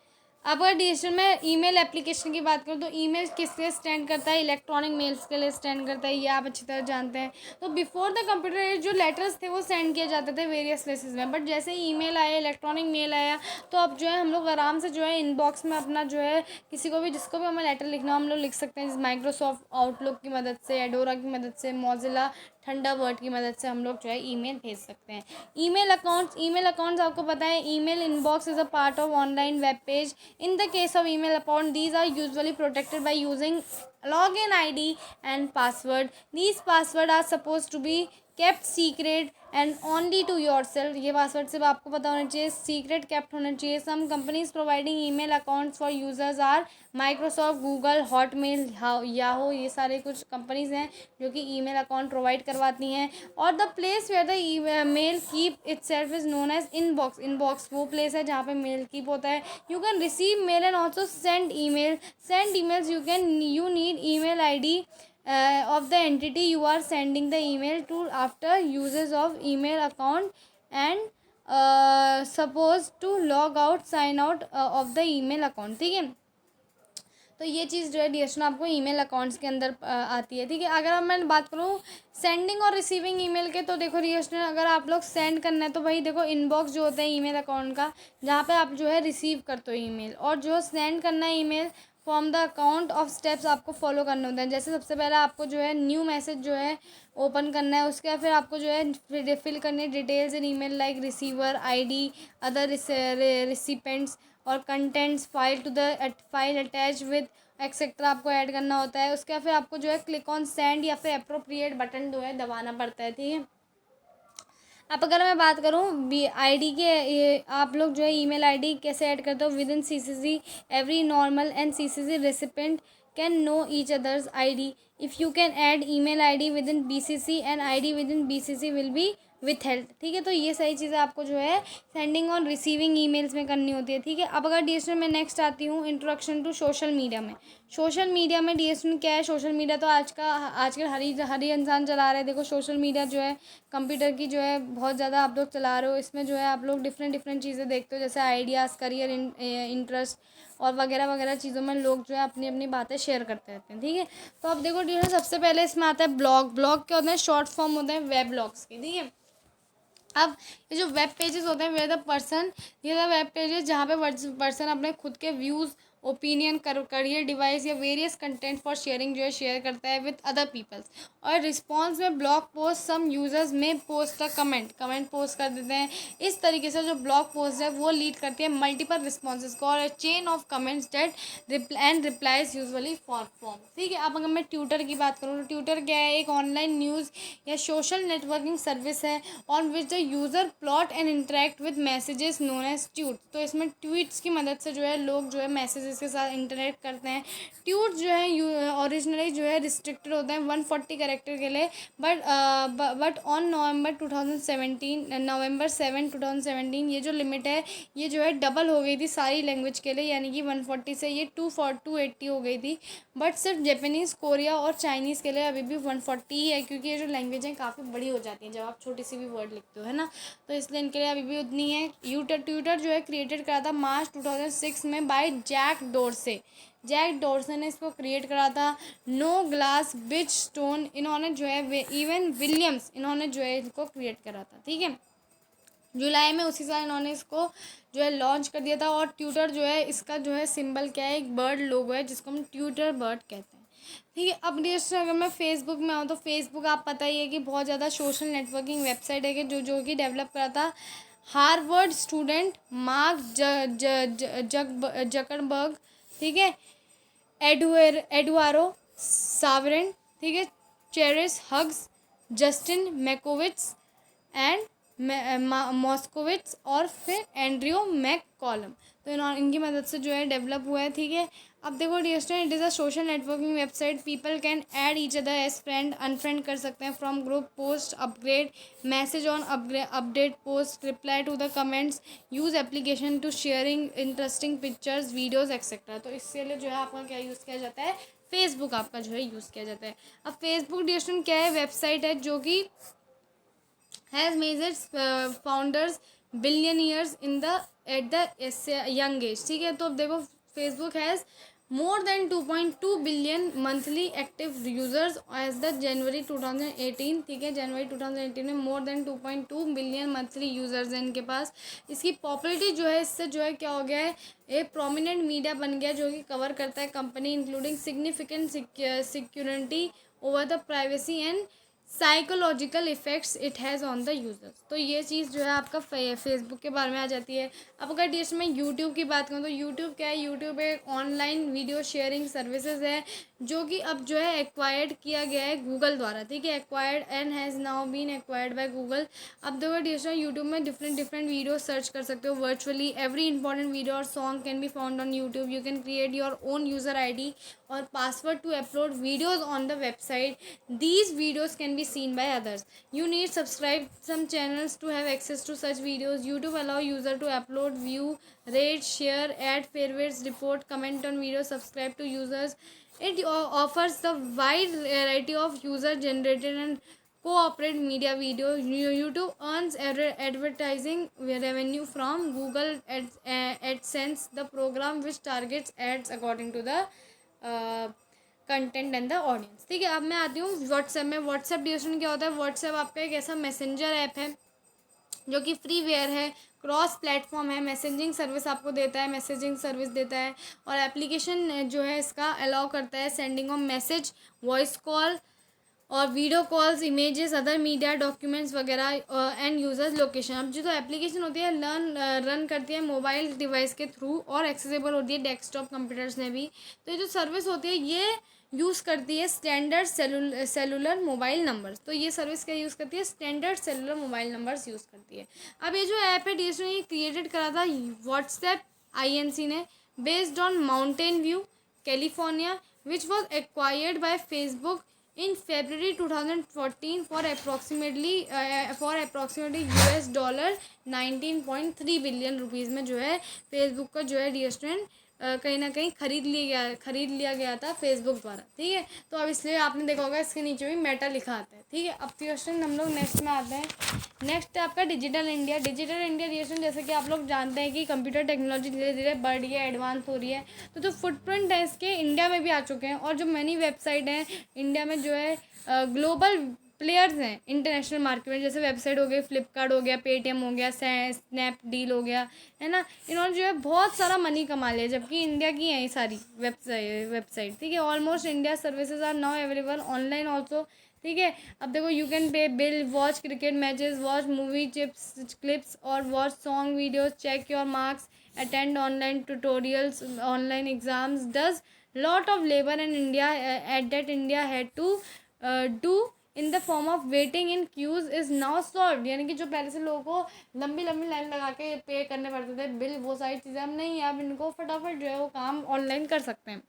अब अगर डियर मैं ईमेल एप्लीकेशन की बात करूँ तो ईमेल किस लिए स्टैंड करता है, इलेक्ट्रॉनिक मेल्स के लिए स्टैंड करता है, ये आप अच्छी तरह जानते हैं। तो बिफोर द कंप्यूटर एज जो लेटर्स थे वो सेंड किए जाते थे वेरियस प्लेसेस में, बट जैसे ही ईमेल आया, इलेक्ट्रॉनिक मेल आया, तो अब जो है हम लोग आराम से जो है इनबॉक्स में अपना जो है किसी को भी जिसको भी हमें लेटर लिखना हो हम लोग लिख सकते हैं, माइक्रोसॉफ्ट आउटलुक की मदद से, एडोरा की मदद से, मोजिला थंडरबर्ड की मदद से हम लोग जो है ईमेल भेज सकते हैं। ईमेल अकाउंट्स आपको पता है, email inbox is a part of online web page. In the case of email account these are usually protected by using login ID and password. These password are supposed to be kept secret and only to yourself. ये password सिर्फ आपको पता होना चाहिए, secret kept होना चाहिए। Some companies providing email accounts for users are Microsoft, Google, Hotmail, Yahoo, ये सारे कुछ कंपनीज हैं जो कि ईमेल अकाउंट प्रोवाइड करवाती हैं। और the place where the mail keep itself is known as inbox. Inbox वो प्लेस है जहाँ पे मेल कीप होता है। You can receive mail and also send emails. You need email ID of the entity you are sending the email to. After uses of email account and supposed to log out, sign out of the email account, ठीक है। तो ये चीज़ जो है dear आपको email accounts के अंदर आती है, ठीक है। अगर अब मैं बात करूँ सेंडिंग और रिसीविंग ईमेल के, तो देखो डियर अगर आप लोग सेंड करना है तो भाई देखो इनबॉक्स जो होता है ईमेल अकाउंट का, जहाँ पे आप जो है रिसीव करते हो ईमेल, और जो सेंड करना है email from the account of steps आपको फॉलो करने होते हैं। जैसे सबसे पहले आपको जो है न्यू मैसेज जो है ओपन करना है, उसके बाद फिर आपको जो है फिल करनी है details in email like receiver ID, other recipients और contents, file to the file attach with etcetera आपको ऐड करना होता है। उसके बाद फिर आपको जो है क्लिक ऑन सेंड या फिर अप्रोप्रिएट बटन जो है दबाना पड़ता है, ठीक है। अब अगर मैं बात करूँ आईडी के, ये आप लोग जो है ईमेल आईडी कैसे ऐड करते हो with in CC, every normal and CCC recipient can know each others ID. If you can add email ID with in BCC and ID with in BCC will B with help, ठीक है। तो ये सारी चीज़ें आपको जो है sending और रिसीविंग ईमेल्स में करनी होती है, ठीक है। अब अगर डीएसएन में नेक्स्ट आती हूँ इंट्रोडक्शन टू सोशल मीडिया में। सोशल मीडिया में डीएसएन क्या है, सोशल मीडिया तो आजकल हर ही इंसान चला रहे हैं। देखो सोशल मीडिया जो है कंप्यूटर की जो है बहुत ज़्यादा आप लोग चला रहे हो, इसमें जो है आप लोग डिफरेंट चीज़ें देखते हो, जैसे आइडियाज़, करियर, इंटरेस्ट और वगैरह वगैरह चीज़ों में लोग जो है अपनी अपनी बातें शेयर करते रहते हैं, ठीक है। तो अब देखो डीएसएन सबसे पहले इसमें आता है ब्लॉग क्या होते हैं, शॉर्ट फॉर्म होते हैं वेब ब्लॉग्स के, ठीक है। अब ये जो वेब पेजेस होते हैं ये द वेब पेजेस जहाँ पे पर्सन अपने खुद के व्यूज़, ओपिनियन, करियर, डिवाइस या वेरियस कंटेंट फॉर शेयरिंग जो है शेयर करता है विद अदर पीपल्स। और रिस्पॉन्स में ब्लॉग पोस्ट सम यूजर्स में पोस्ट द कमेंट पोस्ट कर देते हैं। इस तरीके से जो ब्लॉग पोस्ट है वो लीड करती है मल्टीपल रिस्पॉन्सेज को और chain of comments that and replies usually form, ठीक है। अब अगर मैं ट्विटर की बात करूँ तो ट्विटर क्या है, एक ऑनलाइन न्यूज़ या सोशल नेटवर्किंग सर्विस है on which the user plot and interact with messages known as tweet. तो इसमें ट्वीट्स की मदद से जो है लोग जो है मैसेजेस के साथ इंटरेक्ट करते हैं। ट्वीट जो है ओरिजिनली जो है रिस्ट्रिक्टेड होते हैं 140 कैरेक्टर के लिए, बट ऑन नवंबर 7 2017 ये जो लिमिट है ये जो है डबल हो गई थी सारी लैंग्वेज के लिए, यानी कि 140 से ये 280 हो गई थी। बट सिर्फ जापानीज़, कोरिया और चाइनीज़ के लिए अभी भी 140 ही है, क्योंकि ये जो लैंग्वेज हैं काफ़ी बड़ी हो जाती हैं जब आप छोटी सी भी वर्ड लिखते हो, है ना। तो इसलिए इनके लिए अभी भी उतनी है। ट्विटर जो है क्रिएटेड करा था मार्च 2006 में बाय जैक डोर्से ने इसको क्रिएट करा था। नो ग्लास बिच स्टोन इन्होंने जो है, इवन विलियम्स इन्होंने जो है इसको क्रिएट करा था, ठीक है। जुलाई में उसी साल इन्होंने इसको जो है लॉन्च कर दिया था। और ट्विटर जो है इसका जो है सिंबल क्या है, एक बर्ड लोगो है जिसको हम ट्विटर बर्ड कहते हैं, ठीक है। अब डियर अगर मैं फेसबुक में आऊँ तो फेसबुक आप पता ही है कि बहुत ज़्यादा सोशल नेटवर्किंग वेबसाइट है कि जो कि डेवलप करा था हार्वर्ड स्टूडेंट मार्क जकरबर्ग, ठीक है, एडुआरो सावरेन, ठीक है, Chris Hughes, Justin Moskovitz and Moskovitz और फिर एंड्रियो मैक कॉलम। तो इनकी मदद से जो है डेवलप हुआ है, ठीक है। अब देखो dear student, it is a social networking website, people can add each other as friend, unfriend कर सकते हैं from group, post upgrade message on update post, reply to the comments, use application to sharing interesting pictures videos etcetera. तो इसके लिए जो है आपका क्या यूज़ किया जाता है, फेसबुक आपका जो है यूज़ किया जाता है। अब फेसबुक डियर स्टूडेंट क्या है, वेबसाइट है जो कि has made its founders billionaires in the at the young age। ठीक है, तो अब देखो Facebook has more than 2.2 billion monthly active users as the January 2018। ठीक है, जनवरी 2018 में more than 2.2 billion monthly users हैं इनके पास। इसकी पॉपुलरिटी जो है, इससे जो है क्या हो गया है, एक प्रोमिनेंट मीडिया बन गया जो कि कवर करता है company including significant security over the privacy and psychological effects it has on the users. तो ये चीज़ जो है आपका फेसबुक के बारे में आ जाती है। अब अगर डिश में यूट्यूब की बात करूँ तो यूट्यूब क्या है, यूट्यूब एक ऑनलाइन वीडियो शेयरिंग सर्विसेज है जो कि अब जो है एक्वायर्ड किया गया है गूगल द्वारा। ठीक है, acquired and has now been acquired by Google. अब देखो डिश में यूट्यूब में डिफरेंट वीडियो सर्च कर सकते हो वर्चुअली। एवरी इंपॉर्टेंट वीडियो और song can be found on YouTube. You can create your own user ID or password to upload videos on the website. These videos can be seen by others. You need subscribe some channels to have access to such videos. YouTube allow user to upload, view, rate, share, add favorites, report, comment on videos, subscribe to users. It offers the wide variety of user generated and cooperate media video. YouTube earns advertising revenue from Google AdSense, the program which targets ads according to the content and the audience. ठीक है, अब मैं आती हूँ WhatsApp में। WhatsApp distribution क्या होता है, व्हाट्सएप आपका एक ऐसा मैसेंजर ऐप है जो कि फ्री वेयर है, क्रॉस प्लेटफॉर्म है, मैसेजिंग सर्विस आपको देता है, मैसेजिंग सर्विस देता है। और एप्लीकेशन जो है इसका अलाउ करता है sending of message, voice call और video calls, images, other media documents वगैरह एंड यूजर्स लोकेशन। अब जो तो एप्लीकेशन होती है रन करती है मोबाइल डिवाइस के थ्रू और एक्सेसिबल होती है डेस्कटॉप कंप्यूटर्स में भी। तो ये जो सर्विस होती है ये यूज़ करती है स्टैंडर्ड सेलुलर मोबाइल नंबर्स। तो ये सर्विस क्या यूज़ करती है, standard cellular mobile numbers use करती है। अब ये जो ऐप है डीएसओ ने क्रिएटेड करा था व्हाट्सएप INC ने, based on mountain view California, which was acquired by Facebook in February 2014 for approximately $19.3 billion rupees में जो है फेसबुक का जो है डिस्ट्रेंट कहीं ना कहीं खरीद लिया गया था फेसबुक द्वारा। ठीक है, तो अब इसलिए आपने देखा होगा इसके नीचे भी मेटा लिखा आता है। ठीक है, अब क्वेश्चन हम लोग नेक्स्ट में आते हैं। नेक्स्ट है आपका digital India. Digital India question, जैसे कि आप लोग जानते हैं कि कंप्यूटर टेक्नोलॉजी धीरे धीरे बढ़ रही है, एडवांस हो रही है। तो जो फुटप्रिंट है इसके इंडिया में भी आ चुके हैं और जो मैनी वेबसाइट हैं इंडिया में जो है ग्लोबल प्लेयर्स हैं इंटरनेशनल मार्केट में, जैसे वेबसाइट हो गई, फ्लिपकार्ट हो गया, पेटीएम हो गया, स्नैपडील हो गया, है ना। इन्होंने जो है बहुत सारा मनी कमा लिया, जबकि इंडिया की हैं ये सारी वेबसाइट। ठीक है, almost India services are now available online also. ठीक है, अब देखो you can pay bill, watch cricket matches, watch movie clips और watch song videos, check your marks, attend online tutorials, online exams, does lot of labour in India at that India had to do in the form of waiting in queues is now solve. यानी कि जो पहले से लोगों को लंबी line लगा के पे करने पड़ते थे बिल, वो सारी चीज़ें अब नहीं है। अब इनको फटाफट जो है वो काम ऑनलाइन कर सकते हैं।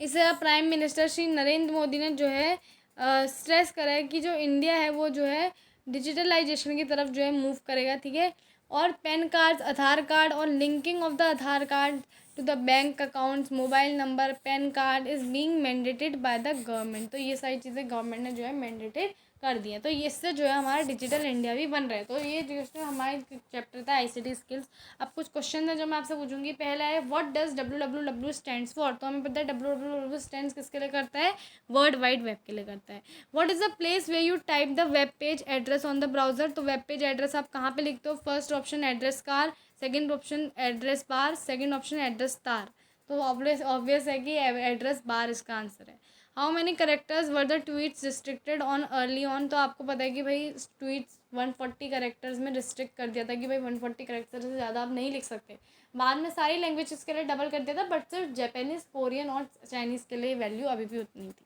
इसे प्राइम मिनिस्टर श्री नरेंद्र मोदी ने जो है स्ट्रेस करा है कि जो इंडिया है वो जो है डिजिटलाइजेशन की तरफ जो है मूव करेगा। ठीक है, और पैन कार्ड, आधार कार्ड और linking of the Aadhaar card to the bank accounts, mobile number, PAN card is being mandated by the government. तो ये सारी चीज़ें गवर्नमेंट ने जो है मैंडेटेड कर दी है। तो इससे जो है हमारा डिजिटल इंडिया भी बन रहा है। तो ये जो हमारा चैप्टर था ICT स्किल्स। अब कुछ क्वेश्चन है जो मैं आपसे पूछूंगी। पहला है what does WWW stands for. तो हमें पता है WWW स्टैंड्स किसके लिए करता है, वर्ल्ड वाइड वेब के लिए करता है। What is the place way you type the web page address on the browser. तो वेब पेज एड्रेस आप कहाँ पे लिखते हो, first option address car, second option address bar, second option address तार। तो ऑब्वियस है कि एड्रेस बार इसका आंसर है। How many characters were the tweets restricted on early on. तो आपको पता है कि भाई ट्वीट्स 140 करेक्टर्स में रिस्ट्रिक्ट कर दिया था कि भाई 140 करेक्टर्स से ज़्यादा आप नहीं लिख सकते। बाद में सारी लैंग्वेजेस के लिए डबल कर दिया था, बट सिर्फ जापानीज़, कोरियन और चाइनीज़ के लिए वैल्यू अभी भी उतनी थी।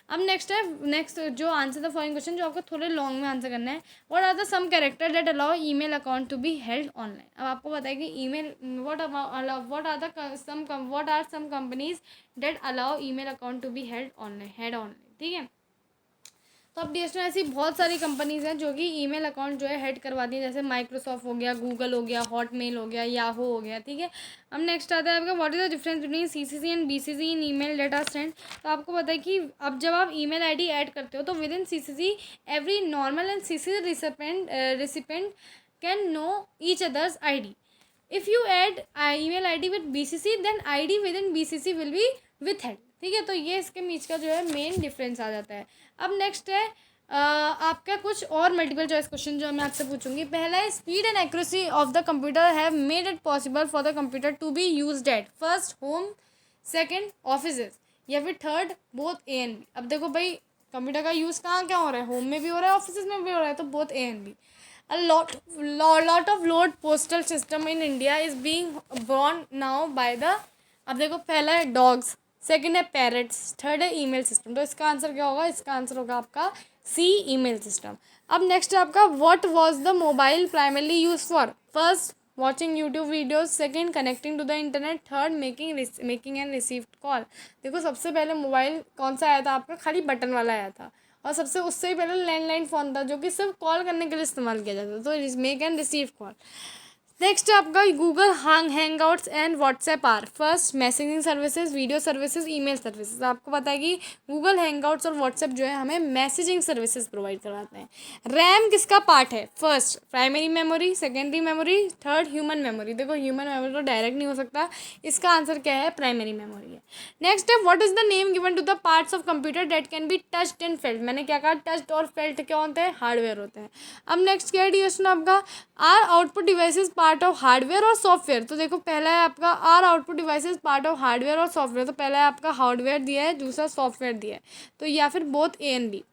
अब नेक्स्ट जो आंसर द फॉलोइंग क्वेश्चन, जो आपको थोड़े लॉन्ग में आंसर करना है। What are the some character that allow email account to be held online. अब आपको पता है कि email what are some companies that allow email account to be held online, ठीक है। तो अब डिएसएन ऐसी बहुत सारी कंपनीज हैं जो कि ईमेल अकाउंट जो है हेड करवाती हैं, जैसे माइक्रोसॉफ्ट हो गया, गूगल हो गया, हॉटमेल हो गया, याहू हो गया, ठीक है। अब नेक्स्ट आता है आपका what is the difference between CCC and BCC in email data send. तो आपको पता है कि अब जब आप ईमेल आईडी ऐड करते हो तो with in CC every normal and CC recipient can know each others ID. If you add email ID with BCC then ID with in BCC will be withheld, ठीक है। तो ये इसके बीच का जो है मेन डिफरेंस आ जाता है। अब नेक्स्ट है आपका कुछ और मल्टीपल चॉइस क्वेश्चन जो मैं आपसे पूछूंगी। पहला है speed and accuracy of the computer have made it possible for the computer to be used at first home, second offices, या फिर third both A and B. अब देखो भाई कंप्यूटर का यूज़ कहाँ क्या हो रहा है, होम में भी हो रहा है, ऑफिस में भी हो रहा है, तो both A and B. A lot of load postal system in India is being born now by the, अब देखो पहला है डॉग्स, सेकंड है पैरट्स, थर्ड है ईमेल सिस्टम। तो इसका आंसर क्या होगा, इसका आंसर होगा आपका सी, ईमेल सिस्टम। अब नेक्स्ट है आपका what was the mobile primarily use for. First watching YouTube videos, second connecting to the internet, third making and received call. देखो सबसे पहले मोबाइल कौन सा आया था आपका, खाली बटन वाला आया था, और सबसे उससे ही पहले लैंडलाइन फ़ोन था जो कि सिर्फ कॉल करने के लिए इस्तेमाल किया जाता था, तो make and receive call. Next आपका Google Hangouts and WhatsApp are first messaging services, video services, email services. आपको पता है कि गूगल हैंगआउट्स और व्हाट्सएप जो है हमें मैसेजिंग सर्विसेज प्रोवाइड करवाते हैं। रैम किसका पार्ट है, first primary memory, secondary memory, third human memory. देखो ह्यूमन मेमोरी तो डायरेक्ट नहीं हो सकता, इसका आंसर क्या है, प्राइमरी मेमोरी है। नेक्स्ट है what is the name given to the parts of computer that can be touched and felt. मैंने क्या कहा, टच्ड और फेल्ट क्या होते हैं, हार्डवेयर होते हैं। अब नेक्स्ट क्या है क्वेश्चन आपका, are output devices part of hardware और सॉफ्टवेयर। तो देखो पहला है आपका are output devices part of hardware और सॉफ्टवेयर। तो पहला है आपका हार्डवेयर दिया है, दूसरा सॉफ्टवेयर दिया है, तो या फिर बोथ ए एंड बी।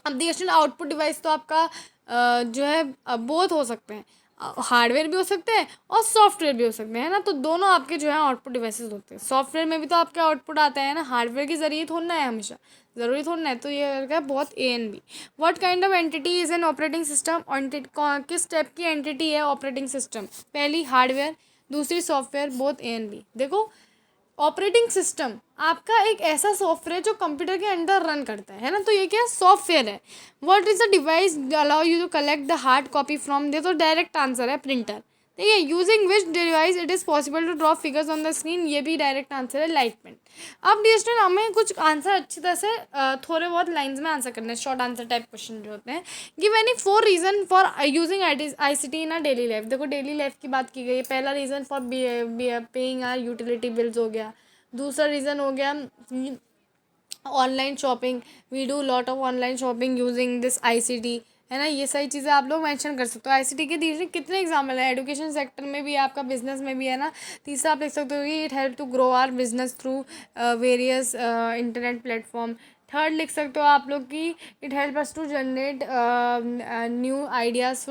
अब क्वेश्चन आउटपुट डिवाइस तो आपका जो है बोथ हो सकते हैं, हार्डवेयर भी हो सकते हैं और सॉफ्टवेयर भी हो सकते हैं, है ना। तो दोनों आपके जो है आउटपुट डिवाइसेस होते हैं। सॉफ्टवेयर में भी तो आपका आउटपुट आता है ना, हार्डवेयर के जरिए थोड़ा है, हमेशा ज़रूरी थोड़ा है। तो ये क्या है, बहुत A and B. What kind of entity is an operating system, किस टाइप की एंटिटी है ऑपरेटिंग सिस्टम, पहली हार्डवेयर, दूसरी software, both A and B. देखो ऑपरेटिंग सिस्टम आपका एक ऐसा सॉफ्टवेयर जो कंप्यूटर के अंदर रन करता है ना, तो ये क्या सॉफ्टवेयर है। What is the device allow you to collect the hard copy from they, तो डायरेक्ट आंसर है प्रिंटर, ठीक है। Using which device it is possible to draw figures on the screen, ये भी डायरेक्ट आंसर है light pen. अब distant हमें कुछ आंसर अच्छी तरह से थोड़े बहुत लाइन्स में आंसर करने हैं, शॉर्ट आंसर टाइप क्वेश्चन जो होते हैं। Give any 4 reason for using ICT in a daily life. देखो डेली लाइफ की बात की गई है। पहला reason for paying our utility bills हो गया, दूसरा रीज़न हो गया online shopping, we do lot of online shopping using this ICT, है ना। ये सारी चीज़ें आप लोग मेंशन कर सकते हो। ICT के तीसरे कितने एग्जाम्पल हैं, एजुकेशन सेक्टर में भी है, आपका बिजनेस में भी है ना। तीसरा आप लिख सकते हो कि it help to grow our business through various internet platform. Third लिख सकते हो आप लोग कि it help us to generate new ideas,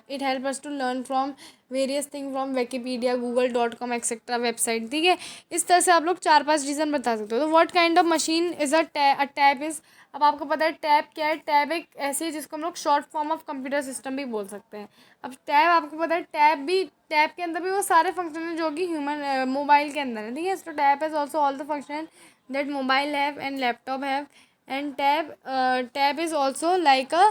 it help us to learn from various thing from Wikipedia, google.com etcetera website, ठीक है। इस तरह से आप लोग 4-5 रीज़न बता सकते हो। तो what kind of machine is a tab is. अब आपको पता है टैब क्या है, टैब एक ऐसी है जिसको हम लोग short form of computer system भी बोल सकते हैं। अब टैब आपको पता है, टैब के अंदर भी वो सारे फंक्शन हैं जो कि ह्यूमन मोबाइल के अंदर है, ठीक है। तो tab is also all the function that mobile have and laptop have, and tab is also like a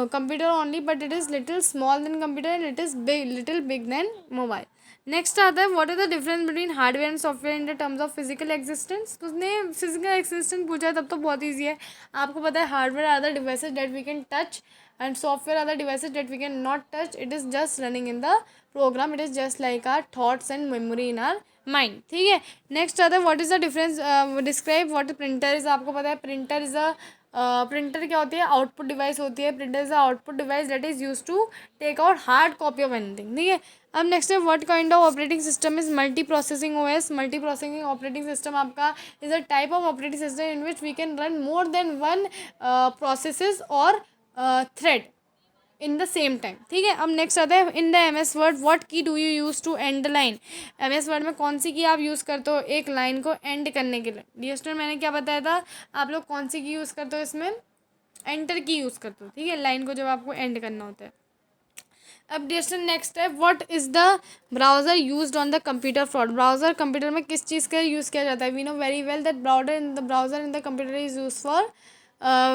computer only, but it is little small than computer and it is little big than mobile. Next आता है what is the difference between hardware and software in the terms of physical existence. तो उसने physical existence पूछा है, तब तो बहुत easy है। आपको पता है hardware are the devices that we can touch and software are the devices that we can not touch, it is just running in the program, it is just like our thoughts and memory in our mind, ठीक है। Next आता है what is the difference, describe what printer is. आपको पता है printer is a printer क्या होती है, आउटपुट डिवाइस होती है। Printer is a output device that is use to take out hard copy of anything, ठीक है। अब नेक्स्ट है what kind of operating system is multi processing OS। Multi processing operating system आपका is a type of operating system in which we can run more than one processes or thread, in the same time, ठीक है। अब next आता है in the M S word what key do you use to end the line. M S Word में कौन सी की आप use करते हो एक लाइन को एंड करने के लिए। डियर स्टूडेंट मैंने क्या बताया था, आप लोग कौन सी की यूज़ करते हो इसमें, एंटर की यूज़ करते हो, ठीक है, लाइन को जब आपको एंड करना होता है। अब डियर नेक्स्ट है what is the browser used on the computer fraud. Browser computer में किस चीज़ का यूज़ किया जाता है। We know very well that browser in the computer is use for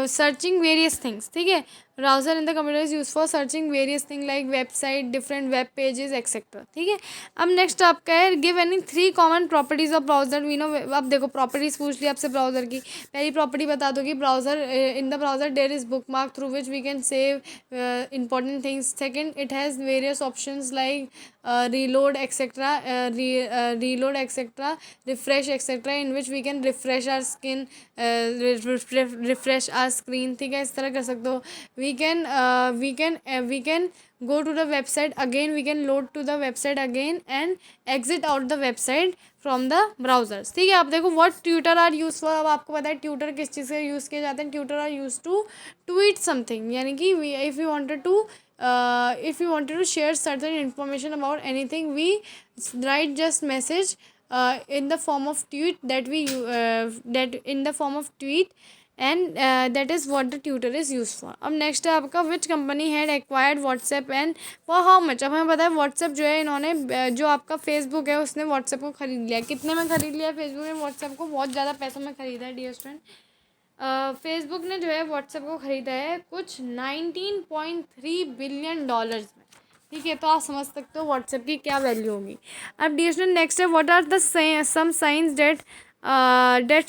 searching various things, ठीक है। Browser in the computer is use for searching various thing like website, different web pages etcetera, ठीक है। अब next आपका है give any 3 common properties of browser. We know, अब देखो properties पूछ ली आपसे ब्राउज़र की। पहली प्रॉपर्टी बता दो कि browser in the browser there is bookmark through which we can save important things. Second, it has various options like reload etc, reload etc, refresh etc, in which we can refresh our skin, refresh our screen, ठीक है, इस तरह कर सकते हो। we can go to the website again, we can load to the website again and exit out the website from the browsers, ठीक है। आप देखो what Twitter are use for. अब आपको पता है ट्यूटर किस चीज़ से यूज़ किए जाते हैं। Twitter are use to tweet something, यानी कि if you wanted to share certain information about anything we write just message in the form of tweet that in the form of tweet and that is what the tutor is used for. अब next है आपका which company had acquired WhatsApp and for how much. अब हमें पता है WhatsApp जो है इन्होंने जो आपका फेसबुक है उसने व्हाट्सएप को खरीद लिया। कितने में खरीद लिया फेसबुक ने व्हाट्सएप को, बहुत ज़्यादा पैसों में खरीदा है डियर स्टूडेंट। फेसबुक ने जो है व्हाट्सएप को ख़रीदा है कुछ 19.3 बिलियन डॉलर्स में, ठीक है। तो आप समझ सकते हो व्हाट्सएप की क्या वैल्यू होगी। अब डियर स्टूडेंट नेक्स्ट है what are the some signs that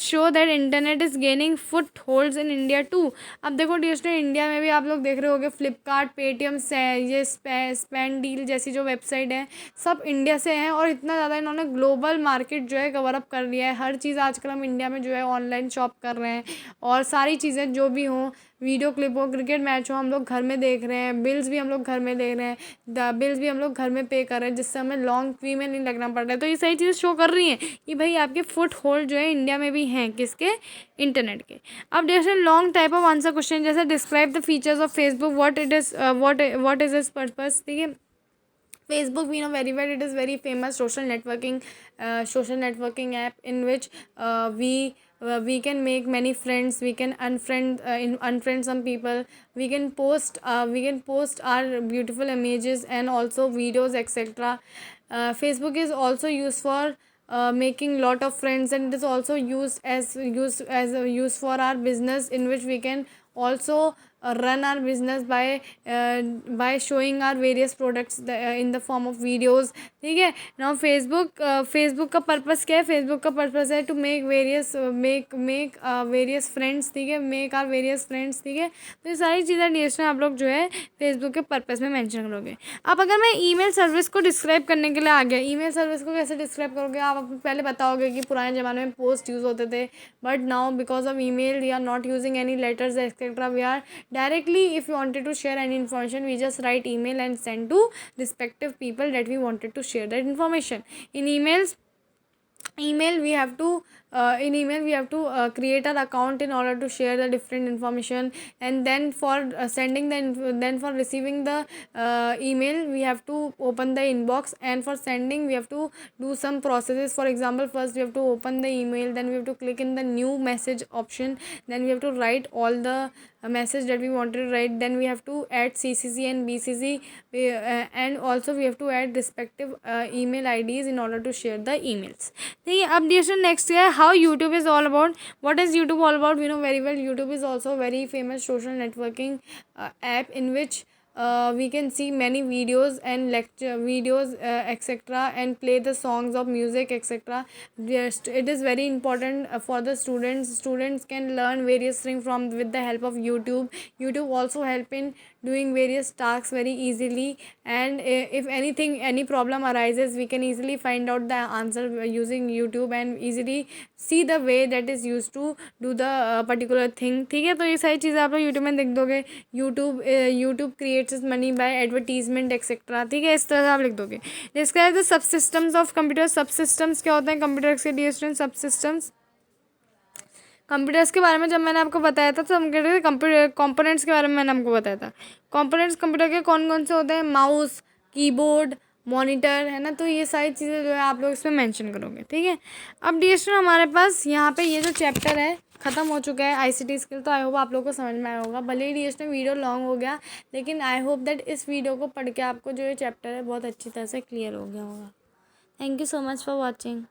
show that internet is gaining foot holds in India too. अब देखो डियर स्टूडेंट इंडिया में भी आप लोग देख रहे होंगे फ्लिपकार्ट, पेटीएम से ये स्पेन डील जैसी जो वेबसाइट है सब इंडिया से हैं और इतना ज़्यादा इन्होंने ग्लोबल मार्केट जो है कवर अप कर लिया है। हर चीज़ आजकल हम इंडिया में जो है ऑनलाइन शॉप कर रहे हैं और सारी चीज़ें जो भी हों, वीडियो क्लिप हो, क्रिकेट मैच हो, हम लोग घर में देख रहे हैं। बिल्स भी हम लोग घर में देख रहे हैं, बिल्स भी हम लोग घर में पे कर रहे हैं, जिससे हमें लॉन्ग क्यू में नहीं लगना पड़ रहा है। तो ये सही चीज़ें शो कर रही हैं कि भाई आपके फुट होल्ड जो है इंडिया में भी हैं, किसके, इंटरनेट के। अब जैसे long type of answer question जैसे describe the features of Facebook, what is its purpose, ठीक है। Facebook, we know very well, it is very famous social networking app in which we can make many friends, we can unfriend some people, we can post our beautiful images and also videos etc. Facebook is also used for making lot of friends, and it is also used for our business, in which we can also run our business by showing our various products in the form of videos, ठीक है। Now Facebook का purpose क्या है, Facebook का purpose है to make various friends, ठीक है, make our various friends, ठीक है। तो ये सारी चीज़ें डिस्ट्रेशन आप लोग जो है फेसबुक के पर्पस में मेंशन करोगे। अब अगर मैं ईमेल सर्विस को डिस्क्राइब करने के लिए आ गया, ईमेल सर्विस को कैसे डिस्क्राइब करोगे आप पहले बताओगे कि पुराने ज़माने में पोस्ट यूज़ होते थे, but now because of email we are not using any letters etcetera, we are directly if you wanted to share any information we just write email and send to respective people that we wanted to share that information. In email we have to create an account in order to share the different information, and then for then for receiving the email we have to open the inbox, and for sending we have to do some processes. For example, first we have to open the email, then we have to click in the new message option, then we have to write all the message that we wanted to write, then we have to add CCC and BCC, and also we have to add respective email IDs in order to share the emails, ठीक है। अब dear next है how YouTube is all about, what is YouTube all about. We know very well YouTube is also very famous social networking app in which we can see many videos and lecture videos etc, and play the songs of music etc. Just it is very important for the students can learn various things from with the help of YouTube also help in doing various tasks very easily, and if any problem arises we can easily find out the answer using YouTube and easily see the way that is used to do the particular thing, ठीक है। तो ये सारी चीज़ें आप लोग YouTube में देख दोगे। YouTube creates money by advertisement etcetera, ठीक है, इस तरह से आप लिख दोगे। Describe the sub systems of computer. सब सिस्टम्स क्या होते हैं कंप्यूटर के, डियर स्टूडेंट, सब सिस्टम्स कंप्यूटर्स के बारे में जब मैंने आपको बताया था तो हम कह रहे थे कंप्यूटर कंपोनेंट्स के बारे में मैंने आपको बताया था। कंपोनेंट्स कंप्यूटर के कौन कौन से होते हैं, माउस, कीबोर्ड, मॉनिटर, है ना। तो ये सारी चीज़ें जो है आप लोग इसमें मेंशन करोगे, ठीक है। अब डियर स्टूडेंट हमारे पास यहाँ पे ये जो चैप्टर है ख़त्म हो चुका है आईसीटी स्किल। तो आई होप आप लोगों को समझ में आया होगा। भले ही डियर स्टूडेंट वीडियो लॉन्ग हो गया, लेकिन आई होप दैट इस वीडियो को पढ़ के आपको जो ये चैप्टर है बहुत अच्छी तरह से क्लियर हो गया होगा। Thank you so much for watching.